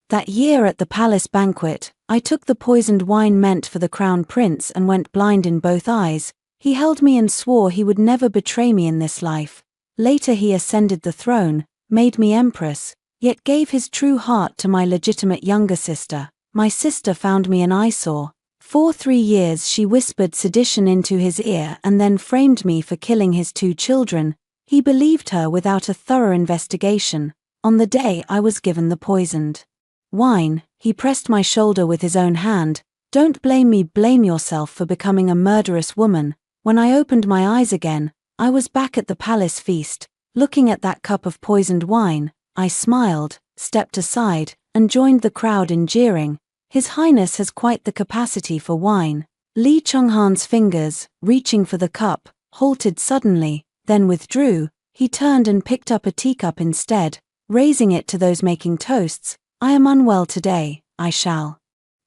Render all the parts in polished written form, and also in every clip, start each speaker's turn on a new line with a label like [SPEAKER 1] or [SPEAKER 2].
[SPEAKER 1] That year at the palace banquet, I took the poisoned wine meant for the crown prince and went blind in both eyes. He held me and swore he would never betray me in this life. Later he ascended the throne, made me empress, yet gave his true heart to my legitimate younger sister. My sister found me an eyesore. For 3 years she whispered sedition into his ear and then framed me for killing his 2 children. He believed her without a thorough investigation. On the day I was given the poisoned wine, he pressed my shoulder with his own hand. Don't blame me, blame yourself for becoming a murderous woman. When I opened my eyes again, I was back at the palace feast, looking at that cup of poisoned wine. I smiled, stepped aside, and joined the crowd in jeering. His Highness has quite the capacity for wine. Li Chenghan's fingers, reaching for the cup, halted suddenly, then withdrew. He turned and picked up a teacup instead, raising it to those making toasts. I am unwell today, I shall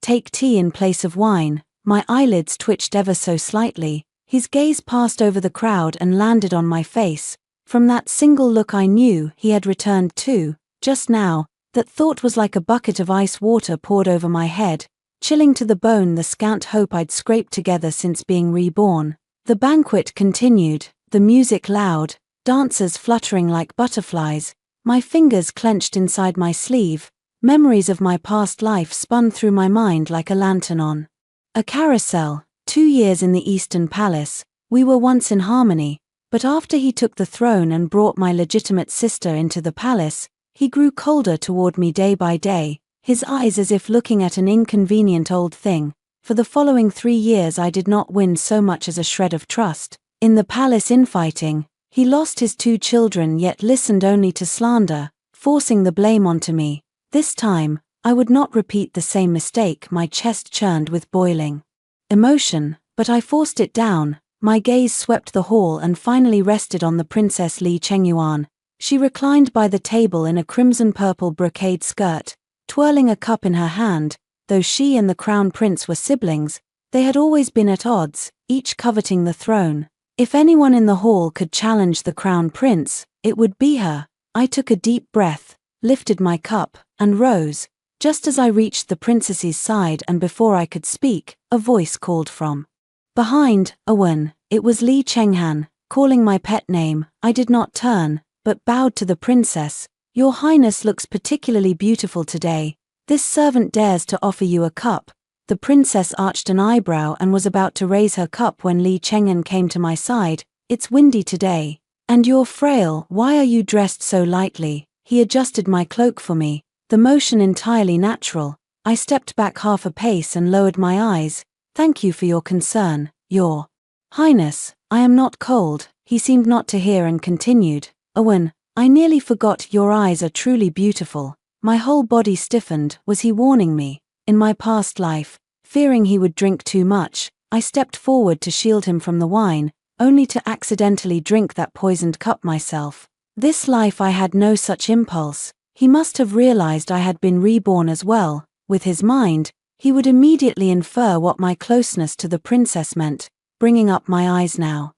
[SPEAKER 1] take tea in place of wine. My eyelids twitched ever so slightly. His gaze passed over the crowd and landed on my face. From that single look I knew he had returned too. Just now, that thought was like a bucket of ice water poured over my head, chilling to the bone the scant hope I'd scraped together since being reborn. The banquet continued, the music loud, dancers fluttering like butterflies, my fingers clenched inside my sleeve. Memories of my past life spun through my mind like a lantern on a carousel. 2 years in the Eastern Palace, we were once in harmony, but after he took the throne and brought my legitimate sister into the palace, he grew colder toward me day by day, his eyes as if looking at an inconvenient old thing. For the following 3 years I did not win so much as a shred of trust. In the palace infighting, he lost his 2 children yet listened only to slander, forcing the blame onto me. This time, I would not repeat the same mistake. My chest churned with boiling emotion, but I forced it down. My gaze swept the hall and finally rested on the Princess Li Chengyuan. She reclined by the table in a crimson-purple brocade skirt, twirling a cup in her hand. Though she and the crown prince were siblings, they had always been at odds, each coveting the throne. If anyone in the hall could challenge the crown prince, it would be her. I took a deep breath, lifted my cup, and rose. Just as I reached the princess's side and before I could speak, a voice called from behind. Owen. It was Li Chenghan, calling my pet name. I did not turn, but bowed to the princess. Your Highness looks particularly beautiful today. This servant dares to offer you a cup. The princess arched an eyebrow and was about to raise her cup when Li Chenghan came to my side. It's windy today. And you're frail. Why are you dressed so lightly? He adjusted my cloak for me, the motion entirely natural. I stepped back half a pace and lowered my eyes. Thank you for your concern, Your Highness. I am not cold. He seemed not to hear and continued. Owen, I nearly forgot, your eyes are truly beautiful. My whole body stiffened. Was he warning me? In my past life, fearing he would drink too much, I stepped forward to shield him from the wine, only to accidentally drink that poisoned cup myself. This life I had no such impulse. He must have realized I had been reborn as well. With his mind, he would immediately infer what my closeness to the princess meant. Bringing up my eyes now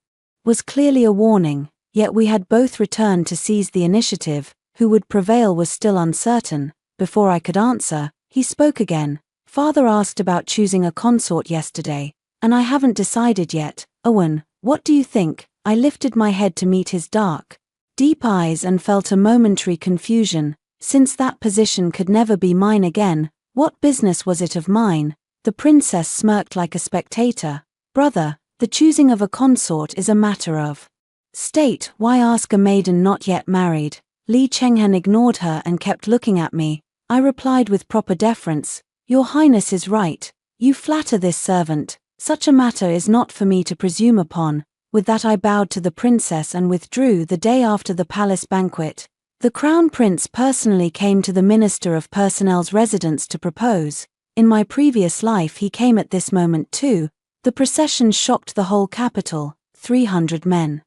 [SPEAKER 1] was clearly a warning, yet we had both returned to seize the initiative. Who would prevail was still uncertain. Before I could answer, he spoke again. Father asked about choosing a consort yesterday, and I haven't decided yet. Owen, what do you think? I lifted my head to meet his dark, deep eyes and felt a momentary confusion. Since that position could never be mine again, what business was it of mine? The princess smirked like a spectator. Brother, the choosing of a consort is a matter of state. Why ask a maiden not yet married? Li Chenghan ignored her and kept looking at me. I replied with proper deference. Your Highness is right. You flatter this servant. Such a matter is not for me to presume upon. With that I bowed to the princess and withdrew. The day after the palace banquet, the crown prince personally came to the Minister of Personnel's residence to propose. In my previous life he came at this moment too. The procession shocked the whole capital. 300 men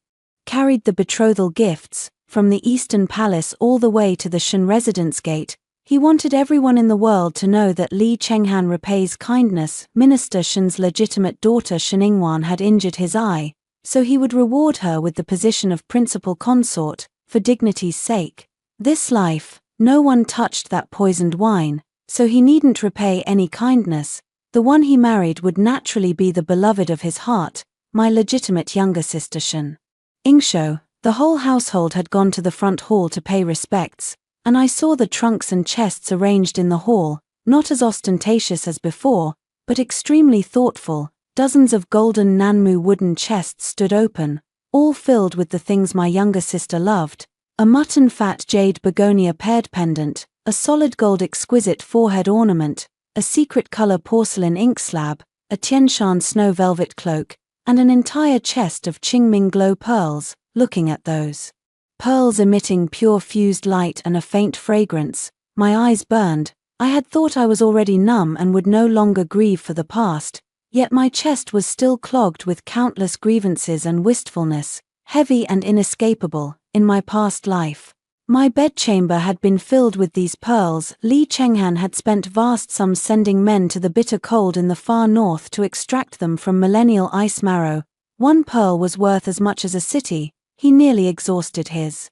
[SPEAKER 1] carried the betrothal gifts, from the Eastern Palace all the way to the Shen residence gate. He wanted everyone in the world to know that Li Chenghan repays kindness. Minister Shen's legitimate daughter Shen Ingwan had injured his eye, so he would reward her with the position of principal consort, for dignity's sake. This life, no one touched that poisoned wine. so he needn't repay any kindness. The one he married would naturally be the beloved of his heart, my legitimate younger sister Shin Ingsho. The whole household had gone to the front hall to pay respects, and I saw the trunks and chests arranged in the hall, not as ostentatious as before, but extremely thoughtful. Dozens of golden Nanmu wooden chests stood open, all filled with the things my younger sister loved: a mutton fat jade begonia paired pendant, a solid gold exquisite forehead ornament, a secret color porcelain ink slab, a Tianshan snow velvet cloak, and an entire chest of Qingming glow pearls. Looking at those pearls emitting pure fused light and a faint fragrance, my eyes burned. I had thought I was already numb and would no longer grieve for the past, yet my chest was still clogged with countless grievances and wistfulness, heavy and inescapable. In my past life, my bedchamber had been filled with these pearls. Li Chenghan had spent vast sums sending men to the bitter cold in the far north to extract them from millennial ice marrow. One pearl was worth as much as a city. He nearly exhausted his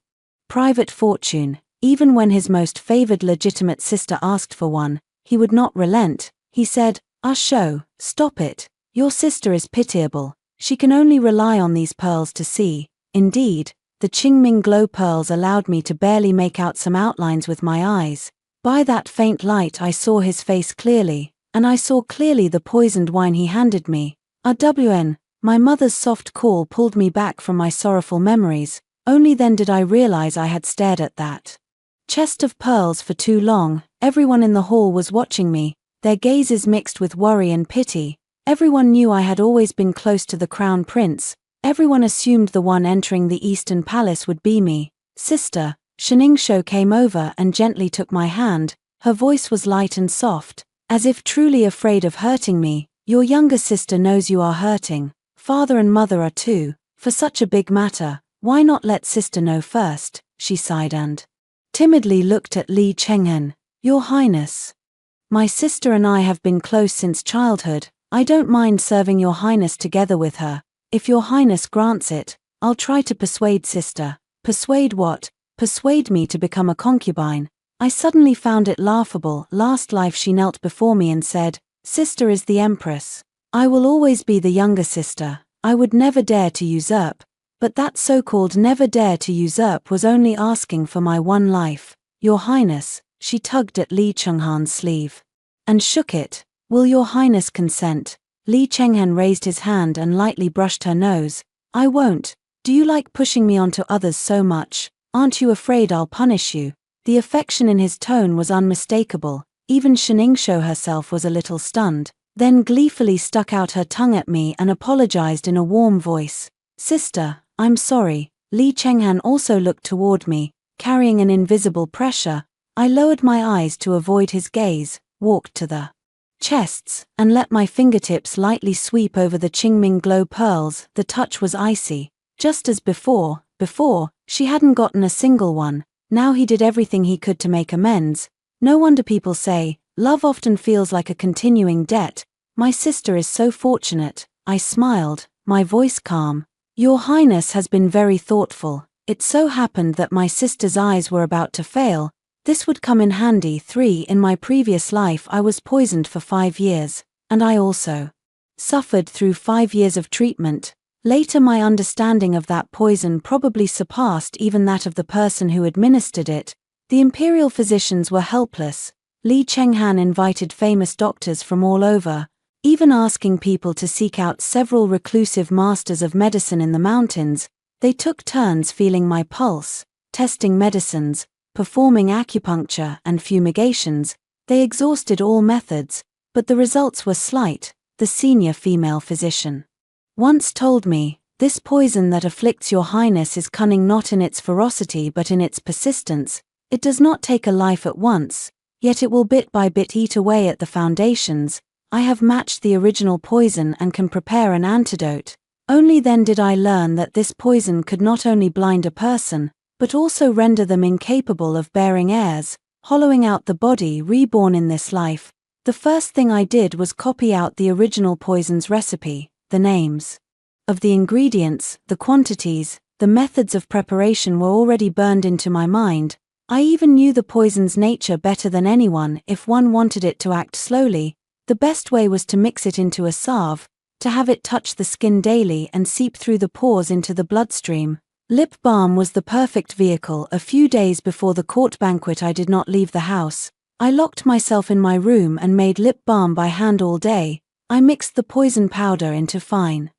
[SPEAKER 1] private fortune. Even when his most favored legitimate sister asked for one, he would not relent. He said, "Sho, stop it. Your sister is pitiable. She can only rely on these pearls to see." Indeed, the Qingming glow pearls allowed me to barely make out some outlines with my eyes. By that faint light I saw his face clearly, and I saw clearly the poisoned wine he handed me. RWN. My mother's soft call pulled me back from my sorrowful memories. Only then did I realize I had stared at that chest of pearls for too long. Everyone in the hall was watching me, their gazes mixed with worry and pity. Everyone knew I had always been close to the crown prince. Everyone assumed the one entering the Eastern Palace would be me. Sister, Shin Ingsho came over and gently took my hand. Her voice was light and soft, as if truly afraid of hurting me. Your younger sister knows you are hurting. Father and mother are too. For such a big matter, why not let sister know first? She sighed and timidly looked at Li Chenghen. Your Highness, my sister and I have been close since childhood. I don't mind serving your Highness together with her. If your Highness grants it, I'll try to persuade sister. Persuade what? Persuade me to become a concubine. I suddenly found it laughable. Last life she knelt before me and said, "Sister is the empress. I will always be the younger sister. I would never dare to usurp." But that so-called never dare to usurp was only asking for my one life. Your Highness, she tugged at Li Chenghan's sleeve and shook it. Will your Highness consent? Li Chenghan raised his hand and lightly brushed her nose. I won't. Do you like pushing me onto others so much? Aren't you afraid I'll punish you? The affection in his tone was unmistakable. Even Shin Ingsho herself was a little stunned, then gleefully stuck out her tongue at me and apologized in a warm voice. Sister, I'm sorry. Li Chenghan also looked toward me, carrying an invisible pressure. I lowered my eyes to avoid his gaze, walked to the chests, and let my fingertips lightly sweep over the Qingming glow pearls. The touch was icy, just as before. Before, she hadn't gotten a single one. Now he did everything he could to make amends. No wonder people say, love often feels like a continuing debt. My sister is so fortunate. I smiled, my voice calm. Your Highness has been very thoughtful. It so happened that my sister's eyes were about to fail. This would come in handy. 3. In my previous life I was poisoned for 5 years, and I also suffered through 5 years of treatment. Later my understanding of that poison probably surpassed even that of the person who administered it. The imperial physicians were helpless. Li Chenghan invited famous doctors from all over, even asking people to seek out several reclusive masters of medicine in the mountains. They took turns feeling my pulse, testing medicines, performing acupuncture and fumigations. They exhausted all methods, but the results were slight. The senior female physician once told me, this poison that afflicts your Highness is cunning not in its ferocity but in its persistence. It does not take a life at once, yet it will bit by bit eat away at the foundations. I have matched the original poison and can prepare an antidote. Only then did I learn that this poison could not only blind a person, but also render them incapable of bearing heirs, hollowing out the body reborn in this life. The first thing I did was copy out the original poison's recipe. The names of the ingredients, the quantities, the methods of preparation were already burned into my mind. I even knew the poison's nature better than anyone. If one wanted it to act slowly, the best way was to mix it into a salve, to have it touch the skin daily and seep through the pores into the bloodstream. Lip balm was the perfect vehicle. A few days before the court banquet, I did not leave the house. I locked myself in my room and made lip balm by hand all day. I mixed the poison powder into fine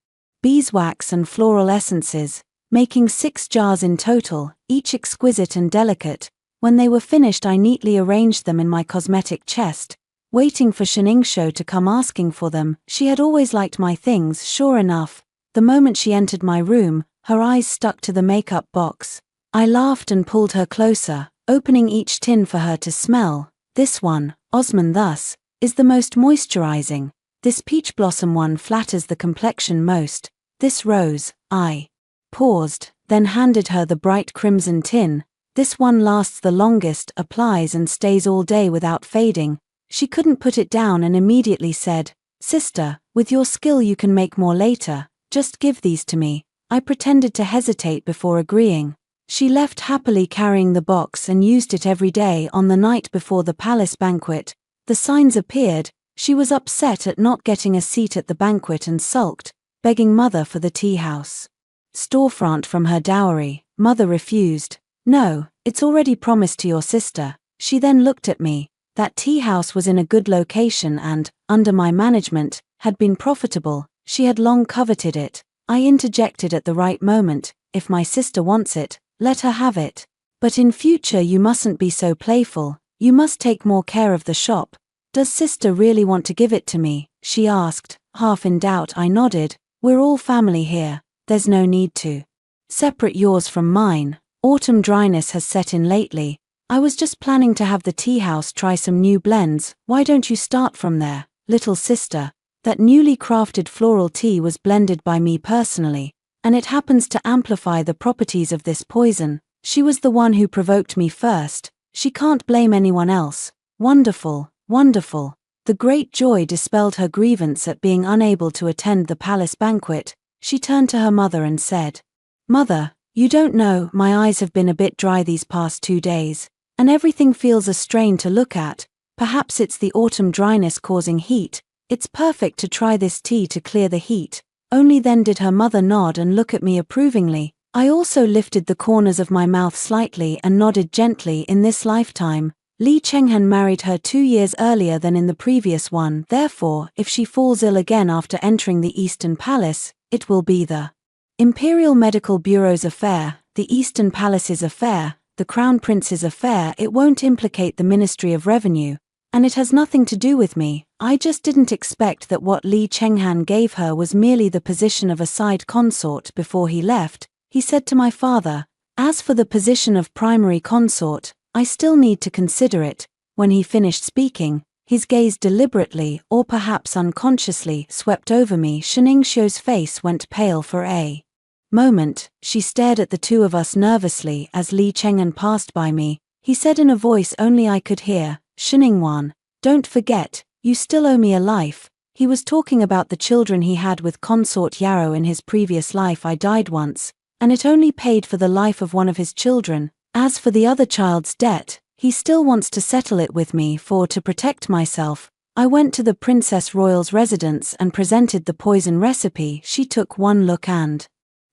[SPEAKER 1] beeswax and floral essences, making 6 jars in total, each exquisite and delicate. When they were finished, I neatly arranged them in my cosmetic chest, waiting for Shiningsho to come asking for them. She had always liked my things. Sure enough, the moment she entered my room, her eyes stuck to the makeup box. I laughed and pulled her closer, opening each tin for her to smell. This one, Osman thus, is the most moisturizing. This peach blossom one flatters the complexion most. This rose, I paused, then handed her the bright crimson tin. This one lasts the longest, applies and stays all day without fading. She couldn't put it down and immediately said, "Sister, with your skill you can make more later, just give these to me." I pretended to hesitate before agreeing. She left happily carrying the box and used it every day. On the night before the palace banquet, the signs appeared. She was upset at not getting a seat at the banquet and sulked, begging Mother for the tea house storefront from her dowry. Mother refused. "No, it's already promised to your sister." She then looked at me. That tea house was in a good location and, under my management, had been profitable. She had long coveted it. I interjected at the right moment, "If my sister wants it, let her have it. But in future you mustn't be so playful, you must take more care of the shop." "Does sister really want to give it to me?" she asked, half in doubt. I nodded. "We're all family here, there's no need to separate yours from mine. Autumn dryness has set in lately. I was just planning to have the tea house try some new blends. Why don't you start from there, little sister?" That newly crafted floral tea was blended by me personally, and it happens to amplify the properties of this poison. She was the one who provoked me first. She can't blame anyone else. Wonderful, wonderful. The great joy dispelled her grievance at being unable to attend the palace banquet. She turned to her mother and said, "Mother, you don't know, my eyes have been a bit dry these past 2 days, and everything feels a strain to look at. Perhaps it's the autumn dryness causing heat. It's perfect to try this tea to clear the heat." Only then did her mother nod and look at me approvingly. I also lifted the corners of my mouth slightly and nodded gently. In this lifetime, Li Chenghan married her 2 years earlier than in the previous one. Therefore, if she falls ill again after entering the Eastern Palace, it will be the Imperial Medical Bureau's affair, the Eastern Palace's affair, the Crown Prince's affair. It won't implicate the Ministry of Revenue, and it has nothing to do with me. I just didn't expect that what Li Chenghan gave her was merely the position of a side consort. Before he left, he said to my father, "As for the position of primary consort, I still need to consider it." When he finished speaking, his gaze deliberately, or perhaps unconsciously, swept over me. Shiningsho's face went pale for a moment. She stared at the two of us nervously. As Li Chenghan passed by me, he said in a voice only I could hear, "Shiningwan, don't forget, you still owe me a life." He was talking about the children he had with consort Yarrow in his previous life. I died once, and it only paid for the life of one of his children. As for the other child's debt, he still wants to settle it with me. To protect myself, I went to the Princess Royal's residence and presented the poison recipe. She took one look and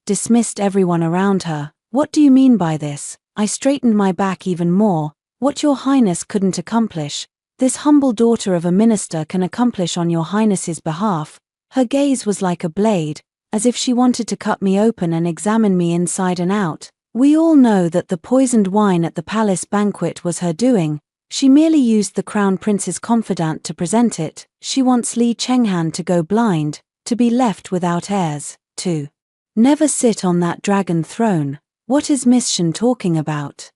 [SPEAKER 1] dismissed everyone around her. "What do you mean by this?" I straightened my back even more. "What your highness couldn't accomplish, this humble daughter of a minister can accomplish on your highness's behalf." Her gaze was like a blade, as if she wanted to cut me open and examine me inside and out. We all know that the poisoned wine at the palace banquet was her doing. She merely used the crown prince's confidant to present it. She wants Li Chenghan to go blind, to be left without heirs, to never sit on that dragon throne. What is Miss Shen talking about?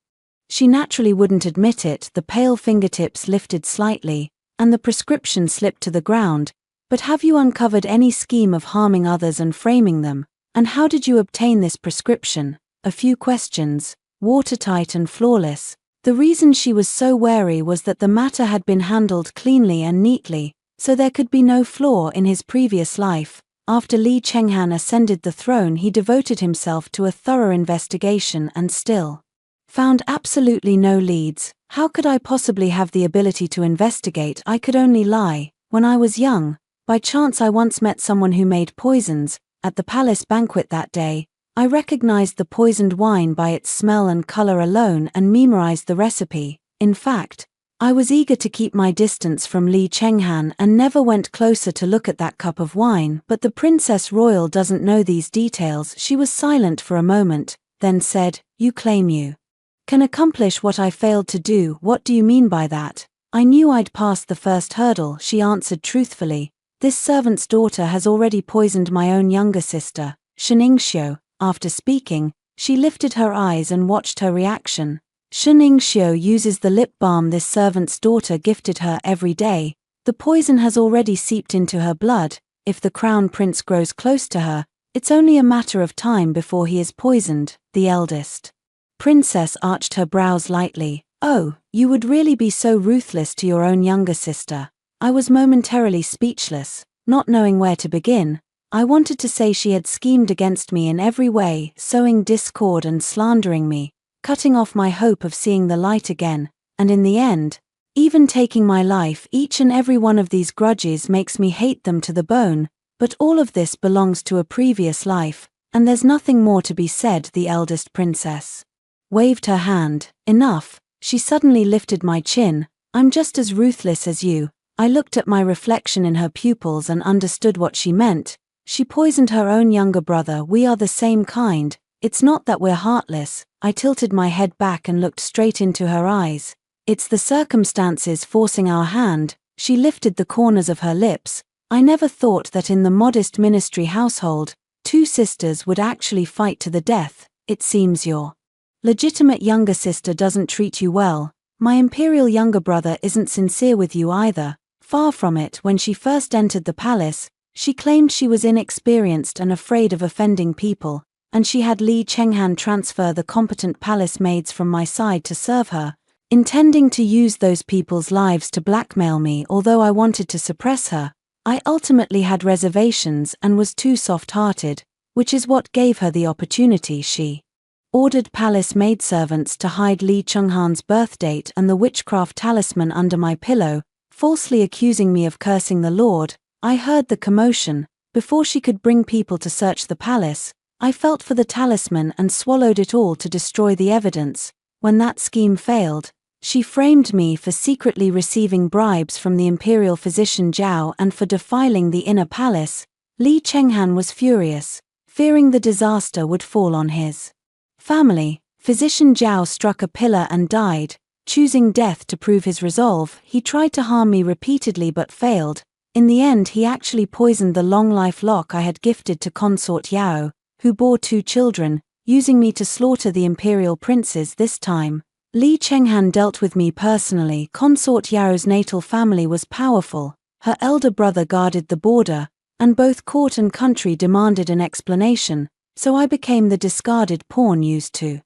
[SPEAKER 1] She naturally wouldn't admit it. The pale fingertips lifted slightly, and the prescription slipped to the ground. "But have you uncovered any scheme of harming others and framing them? And how did you obtain this prescription?" A few questions, watertight and flawless. The reason she was so wary was that the matter had been handled cleanly and neatly, so there could be no flaw in his previous life. After Li Chenghan ascended the throne, he devoted himself to a thorough investigation and still Found absolutely no leads. How could I possibly have the ability to investigate? I could only lie. When I was young, by chance I once met someone who made poisons. At the palace banquet that day, I recognized the poisoned wine by its smell and color alone and memorized the recipe. In fact, I was eager to keep my distance from Li Chenghan and never went closer to look at that cup of wine, but the Princess Royal doesn't know these details. She was silent for a moment, then said, "You claim you can accomplish what I failed to do. What do you mean by that?" "I knew I'd passed the first hurdle," she answered truthfully. "This servant's daughter has already poisoned my own younger sister, Sheningxiu." After speaking, she lifted her eyes and watched her reaction. "Sheningxiu uses the lip balm this servant's daughter gifted her every day. The poison has already seeped into her blood. If the crown prince grows close to her, it's only a matter of time before he is poisoned." The eldest princess arched her brows lightly. "Oh, you would really be so ruthless to your own younger sister?" I was momentarily speechless, not knowing where to begin. I wanted to say she had schemed against me in every way, sowing discord and slandering me, cutting off my hope of seeing the light again, and in the end, even taking my life. Each and every one of these grudges makes me hate them to the bone, but all of this belongs to a previous life, and there's nothing more to be said. The eldest princess waved her hand. "Enough." She suddenly lifted my chin. "I'm just as ruthless as you." I looked at my reflection in her pupils and understood what she meant. She poisoned her own younger brother. We are the same kind. It's not that we're heartless. I tilted my head back and looked straight into her eyes. "It's the circumstances forcing our hand." She lifted the corners of her lips. "I never thought that in the modest ministry household, two sisters would actually fight to the death. It seems your legitimate younger sister doesn't treat you well. My imperial younger brother isn't sincere with you either. Far from it. When she first entered the palace, she claimed she was inexperienced and afraid of offending people, and she had Li Chenghan transfer the competent palace maids from my side to serve her, intending to use those people's lives to blackmail me. Although I wanted to suppress her, I ultimately had reservations and was too soft-hearted, which is what gave her the opportunity. She ordered palace maidservants to hide Li Chenghan's birth date and the witchcraft talisman under my pillow, falsely accusing me of cursing the Lord. I heard the commotion. Before she could bring people to search the palace, I felt for the talisman and swallowed it all to destroy the evidence. When that scheme failed, she framed me for secretly receiving bribes from the imperial physician Zhao and for defiling the inner palace. Li Chenghan was furious, fearing the disaster would fall on his family. Physician Zhao struck a pillar and died, choosing death to prove his resolve. He tried to harm me repeatedly but failed. In the end, he actually poisoned the long-life lock I had gifted to consort Yao, who bore 2 children, using me to slaughter the imperial princes. This time, Li Chenghan dealt with me personally. Consort Yao's natal family was powerful. Her elder brother guarded the border, and both court and country demanded an explanation, so I became the discarded pawn used to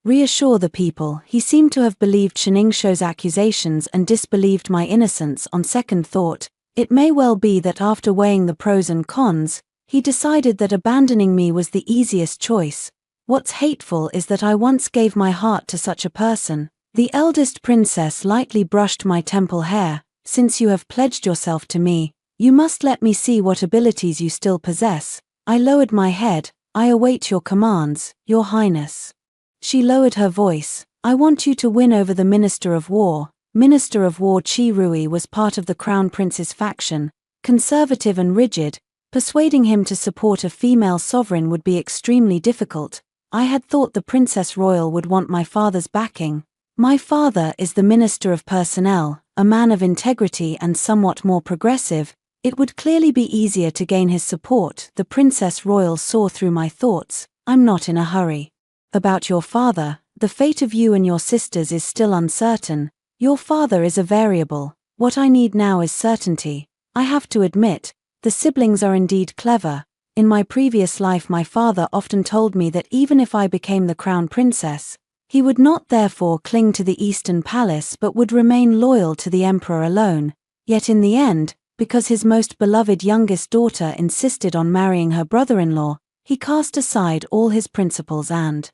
[SPEAKER 1] reassure the people. He seemed to have believed Sheningxiu's accusations and disbelieved my innocence. On second thought, it may well be that after weighing the pros and cons, he decided that abandoning me was the easiest choice. What's hateful is that I once gave my heart to such a person. The eldest princess lightly brushed my temple hair. "Since you have pledged yourself to me, you must let me see what abilities you still possess." I lowered my head. "I await your commands, Your Highness." She lowered her voice. "I want you to win over the Minister of War." Minister of War Qi Rui was part of the Crown Prince's faction, conservative and rigid. Persuading him to support a female sovereign would be extremely difficult. I had thought the Princess Royal would want my father's backing. My father is the Minister of Personnel, a man of integrity and somewhat more progressive. It would clearly be easier to gain his support. The Princess Royal saw through my thoughts. "I'm not in a hurry. About your father, the fate of you and your sisters is still uncertain. Your father is a variable. What I need now is certainty. I have to admit, the siblings are indeed clever. In my previous life my father often told me that even if I became the crown princess, he would not therefore cling to the Eastern Palace but would remain loyal to the emperor alone. Yet in the end, because his most beloved youngest daughter insisted on marrying her brother-in-law, he cast aside all his principles and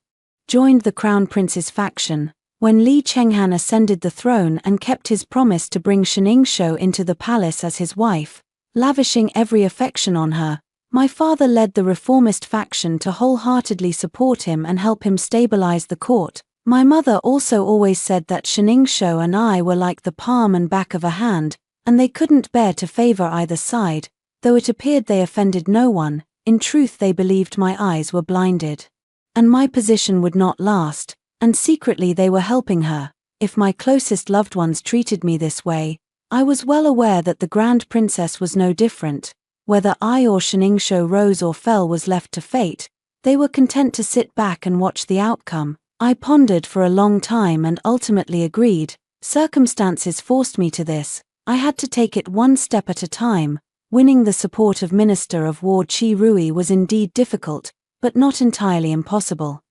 [SPEAKER 1] joined the crown prince's faction. When Li Chenghan ascended the throne and kept his promise to bring Shenningshou into the palace as his wife, lavishing every affection on her, my father led the reformist faction to wholeheartedly support him and help him stabilize the court. My mother also always said that Shenningshou and I were like the palm and back of a hand, and they couldn't bear to favor either side. Though it appeared they offended no one, in truth they believed my eyes were blinded. And my position would not last, and secretly they were helping her. If my closest loved ones treated me this way, I was well aware that the Grand Princess was no different. Whether I or Shenningshou rose or fell was left to fate. They were content to sit back and watch the outcome. I pondered for a long time and ultimately agreed. Circumstances forced me to this. I had to take it one step at a time. Winning the support of Minister of War Qi Rui was indeed difficult, but not entirely impossible.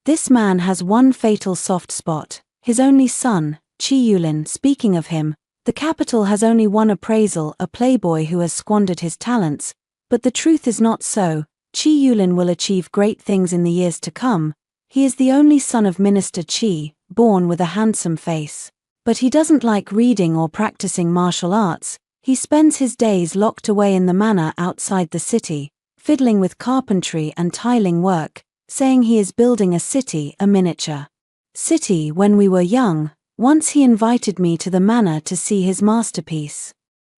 [SPEAKER 1] This man has one fatal soft spot, his only son, Qi Yulin. Speaking of him, the capital has only one appraisal, a playboy who has squandered his talents, but the truth is not so. Qi Yulin will achieve great things in the years to come. He is the only son of Minister Qi, born with a handsome face. But he doesn't like reading or practicing martial arts. He spends his days locked away in the manor outside the city, fiddling with carpentry and tiling work, saying he is building a city, a miniature city. When we were young, once he invited me to the manor to see his masterpiece.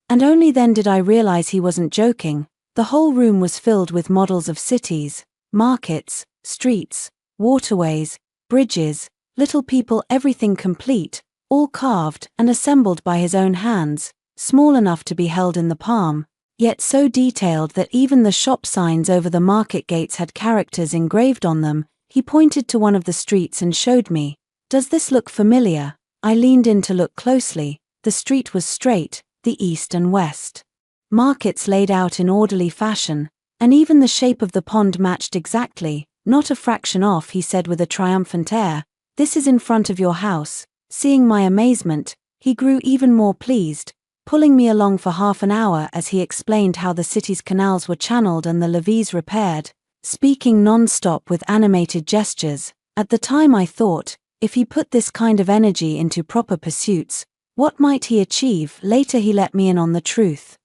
[SPEAKER 1] And only then did I realize he wasn't joking. The whole room was filled with models of cities, markets, streets, waterways, bridges, little people, everything complete, all carved and assembled by his own hands, small enough to be held in the palm, yet so detailed that even the shop signs over the market gates had characters engraved on them. He pointed to one of the streets and showed me. "Does this look familiar?" I leaned in to look closely. The street was straight, the east and west markets laid out in orderly fashion, and even the shape of the pond matched exactly, not a fraction off. He said with a triumphant air, "This is in front of your house." Seeing my amazement, he grew even more pleased, pulling me along for half an hour as he explained how the city's canals were channeled and the levees repaired, speaking non-stop with animated gestures. At the time I thought, if he put this kind of energy into proper pursuits, what might he achieve? Later he let me in on the truth.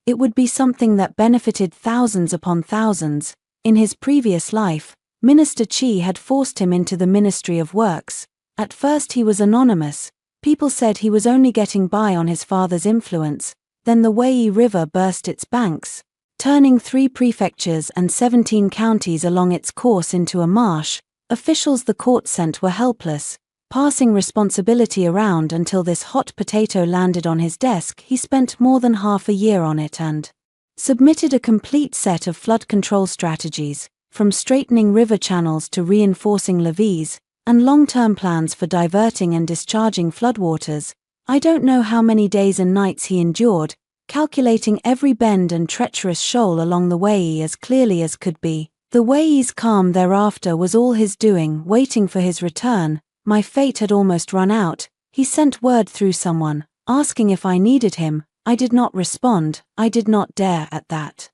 [SPEAKER 1] It would be something that benefited thousands upon thousands. In his previous life, Minister Qi had forced him into the Ministry of Works. At first he was anonymous. People said he was only getting by on his father's influence. Then the Wei River burst its banks, turning 3 prefectures and 17 counties along its course into a marsh. Officials the court sent were helpless, passing responsibility around until this hot potato landed on his desk. He spent more than half a year on it and submitted a complete set of flood control strategies, from straightening river channels to reinforcing levees, and long-term plans for diverting and discharging floodwaters. I don't know how many days and nights he endured, calculating every bend and treacherous shoal along the Wei as clearly as could be. The Wei's calm thereafter was all his doing, waiting for his return. My fate had almost run out. He sent word through someone, asking if I needed him. I did not respond. I did not dare at that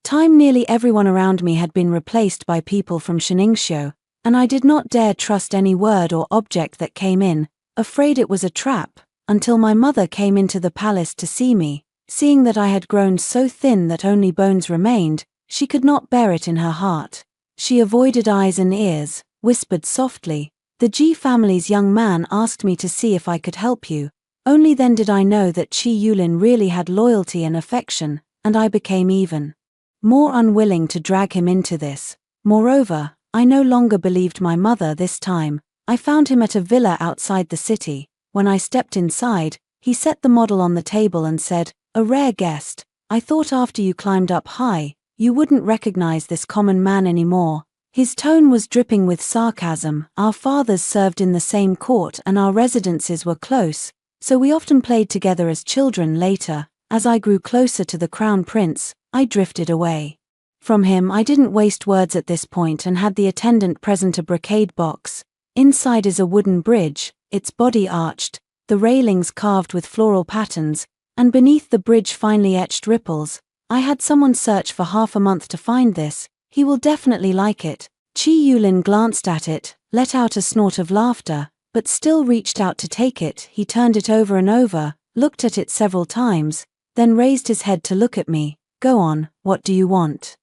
[SPEAKER 1] time. Nearly everyone around me had been replaced by people from Shenningshou, and I did not dare trust any word or object that came in, afraid it was a trap, until my mother came into the palace to see me. Seeing that I had grown so thin that only bones remained, she could not bear it in her heart. She avoided eyes and ears, whispered softly, "The Ji family's young man asked me to see if I could help you." Only then did I know that Qi Yulin really had loyalty and affection, and I became even more unwilling to drag him into this. Moreover, I no longer believed my mother this time. I found him at a villa outside the city. When I stepped inside, he set the model on the table and said, "A rare guest. I thought after you climbed up high, you wouldn't recognize this common man anymore." His tone was dripping with sarcasm. Our fathers served in the same court and our residences were close, so we often played together as children. Later, as I grew closer to the crown prince, I drifted away from him. I didn't waste words at this point and had the attendant present a brocade box. Inside is a wooden bridge, its body arched, the railings carved with floral patterns, and beneath the bridge finely etched ripples. I had someone search for half a month to find this. "He will definitely like it," Qi Yulin glanced at it, let out a snort of laughter, but still reached out to take it. He turned it over and over, looked at it several times, then raised his head to look at me. Go on, what do you want?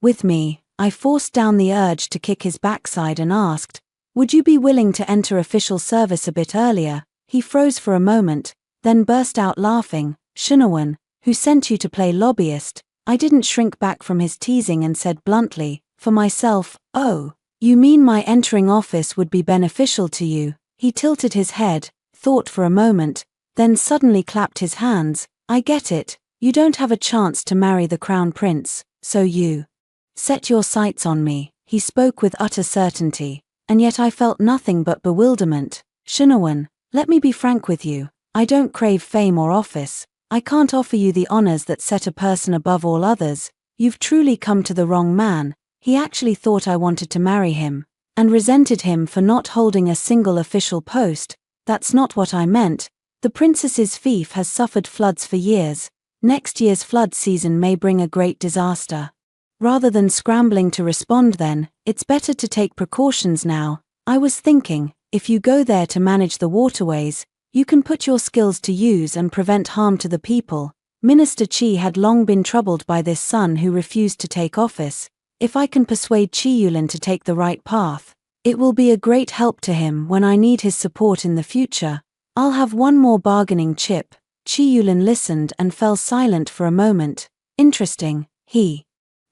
[SPEAKER 1] With me, I forced down the urge to kick his backside and asked, would you be willing to enter official service a bit earlier? He froze for a moment, then burst out laughing. Shinawan, who sent you to play lobbyist? I didn't shrink back from his teasing and said bluntly, for myself, oh, you mean my entering office would be beneficial to you? He tilted his head, thought for a moment, then suddenly clapped his hands. I get it, you don't have a chance to marry the crown prince, so you set your sights on me. He spoke with utter certainty, and yet I felt nothing but bewilderment. Shinawan, let me be frank with you, I don't crave fame or office. I can't offer you the honors that set a person above all others. You've truly come to the wrong man. He actually thought I wanted to marry him, and resented him for not holding a single official post. That's not what I meant. The princess's fief has suffered floods for years. Next year's flood season may bring a great disaster. Rather than scrambling to respond then, it's better to take precautions now. I was thinking, if you go there to manage the waterways, you can put your skills to use and prevent harm to the people. Minister Qi had long been troubled by this son who refused to take office. If I can persuade Qi Yulin to take the right path, it will be a great help to him when I need his support in the future. I'll have one more bargaining chip. Qi Yulin listened and fell silent for a moment. Interesting, he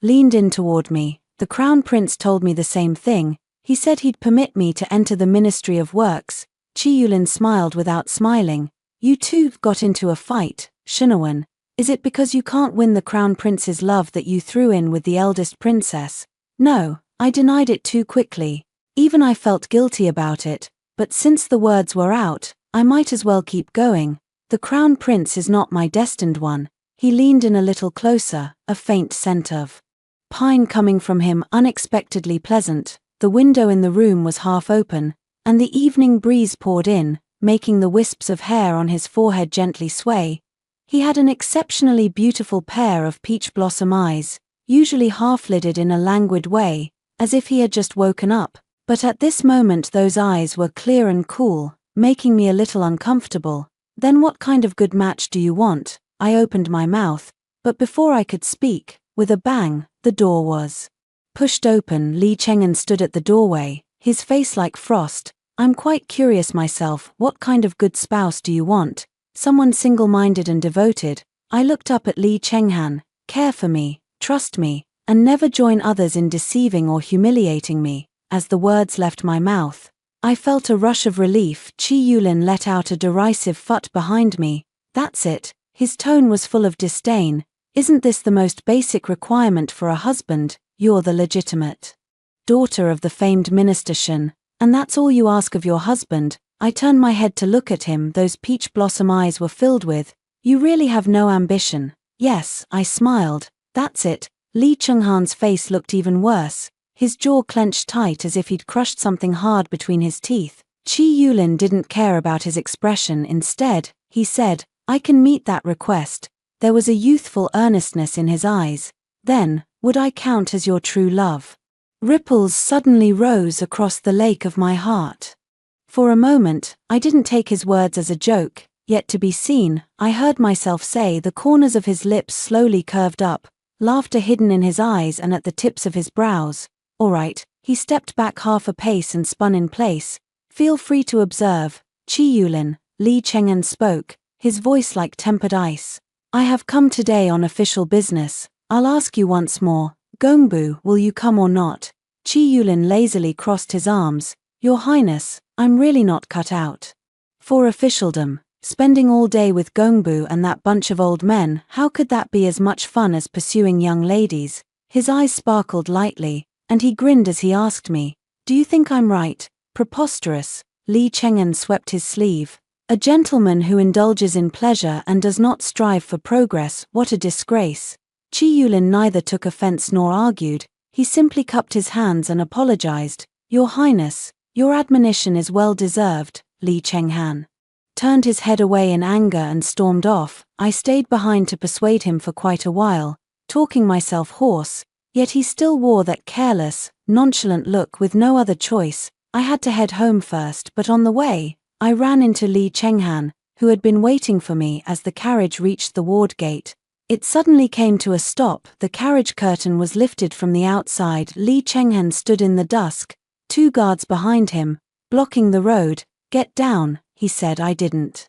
[SPEAKER 1] leaned in toward me. The crown prince told me the same thing. He said he'd permit me to enter the Ministry of Works. Qi Yulin smiled without smiling. You two got into a fight, Shinawan. Is it because you can't win the crown prince's love that you threw in with the eldest princess? No, I denied it too quickly. Even I felt guilty about it, but since the words were out, I might as well keep going. The crown prince is not my destined one. He leaned in a little closer, a faint scent of pine coming from him, unexpectedly pleasant. The window in the room was half open, and the evening breeze poured in, making the wisps of hair on his forehead gently sway. He had an exceptionally beautiful pair of peach blossom eyes, usually half-lidded in a languid way, as if he had just woken up, but at this moment those eyes were clear and cool, making me a little uncomfortable. Then what kind of good match do you want? I opened my mouth, but before I could speak, with a bang, the door was pushed open. Li Cheng'an stood at the doorway, his face like frost. I'm quite curious myself, what kind of good spouse do you want? Someone single-minded and devoted. I looked up at Li Cheng'an. Care for me, trust me, and never join others in deceiving or humiliating me. As the words left my mouth, I felt a rush of relief. Qi Yulin let out a derisive phut behind me. That's it. His tone was full of disdain. Isn't this the most basic requirement for a husband? You're the legitimate daughter of the famed Minister Shen, and that's all you ask of your husband. I turned my head to look at him. Those peach blossom eyes were filled with, you really have no ambition. Yes, I smiled. That's it. Li Cheng'an's face looked even worse. His jaw clenched tight as if he'd crushed something hard between his teeth. Qi Yulin didn't care about his expression. Instead, he said, I can meet that request. There was a youthful earnestness in his eyes. Then, would I count as your true love? Ripples suddenly rose across the lake of my heart. For a moment, I didn't take his words as a joke, yet to be seen, I heard myself say. The corners of his lips slowly curved up, laughter hidden in his eyes and at the tips of his brows. All right, he stepped back half a pace and spun in place. Feel free to observe. Qi Yulin, Li Cheng'an spoke, his voice like tempered ice. I have come today on official business. I'll ask you once more, Gongbu, will you come or not? Qi Yulin lazily crossed his arms. Your Highness, I'm really not cut out for officialdom. Spending all day with Gongbu and that bunch of old men, how could that be as much fun as pursuing young ladies? His eyes sparkled lightly, and he grinned as he asked me, do you think I'm right? Preposterous. Li Cheng'an swept his sleeve. A gentleman who indulges in pleasure and does not strive for progress, what a disgrace. Qi Yulin neither took offense nor argued. He simply cupped his hands and apologized. Your Highness, your admonition is well deserved. Li Cheng'an turned his head away in anger and stormed off. I stayed behind to persuade him for quite a while, talking myself hoarse. Yet he still wore that careless, nonchalant look with no other choice. I had to head home first, but on the way, I ran into Lee Chenghan, who had been waiting for me as the carriage reached the ward gate. It suddenly came to a stop, the carriage curtain was lifted from the outside. Lee Chenghan stood in the dusk, 2 guards behind him, blocking the road. "Get down," he said. I didn't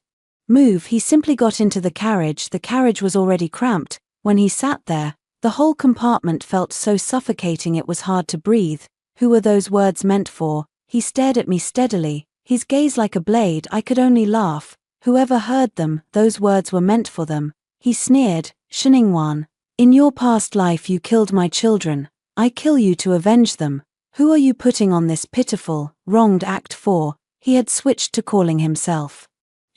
[SPEAKER 1] move. He simply got into the carriage. The carriage was already cramped. When he sat there, the whole compartment felt so suffocating it was hard to breathe. Who were those words meant for? He stared at me steadily, his gaze like a blade. I could only laugh. Whoever heard them, those words were meant for them. He sneered, "Sheningwan, in your past life you killed my children. I kill you to avenge them. Who are you putting on this pitiful, wronged act for?" He had switched to calling himself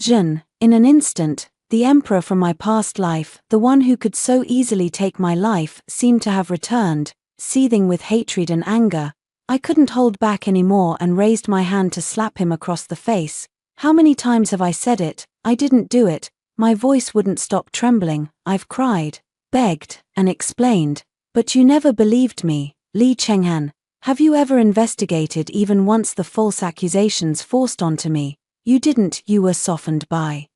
[SPEAKER 1] Jin. In an instant, the emperor from my past life, the one who could so easily take my life, seemed to have returned, seething with hatred and anger. I couldn't hold back anymore and raised my hand to slap him across the face. How many times have I said it? I didn't do it. My voice wouldn't stop trembling. I've cried, begged, and explained. But you never believed me. Lee Chenghan, have you ever investigated even once the false accusations forced onto me? You didn't. You were softened by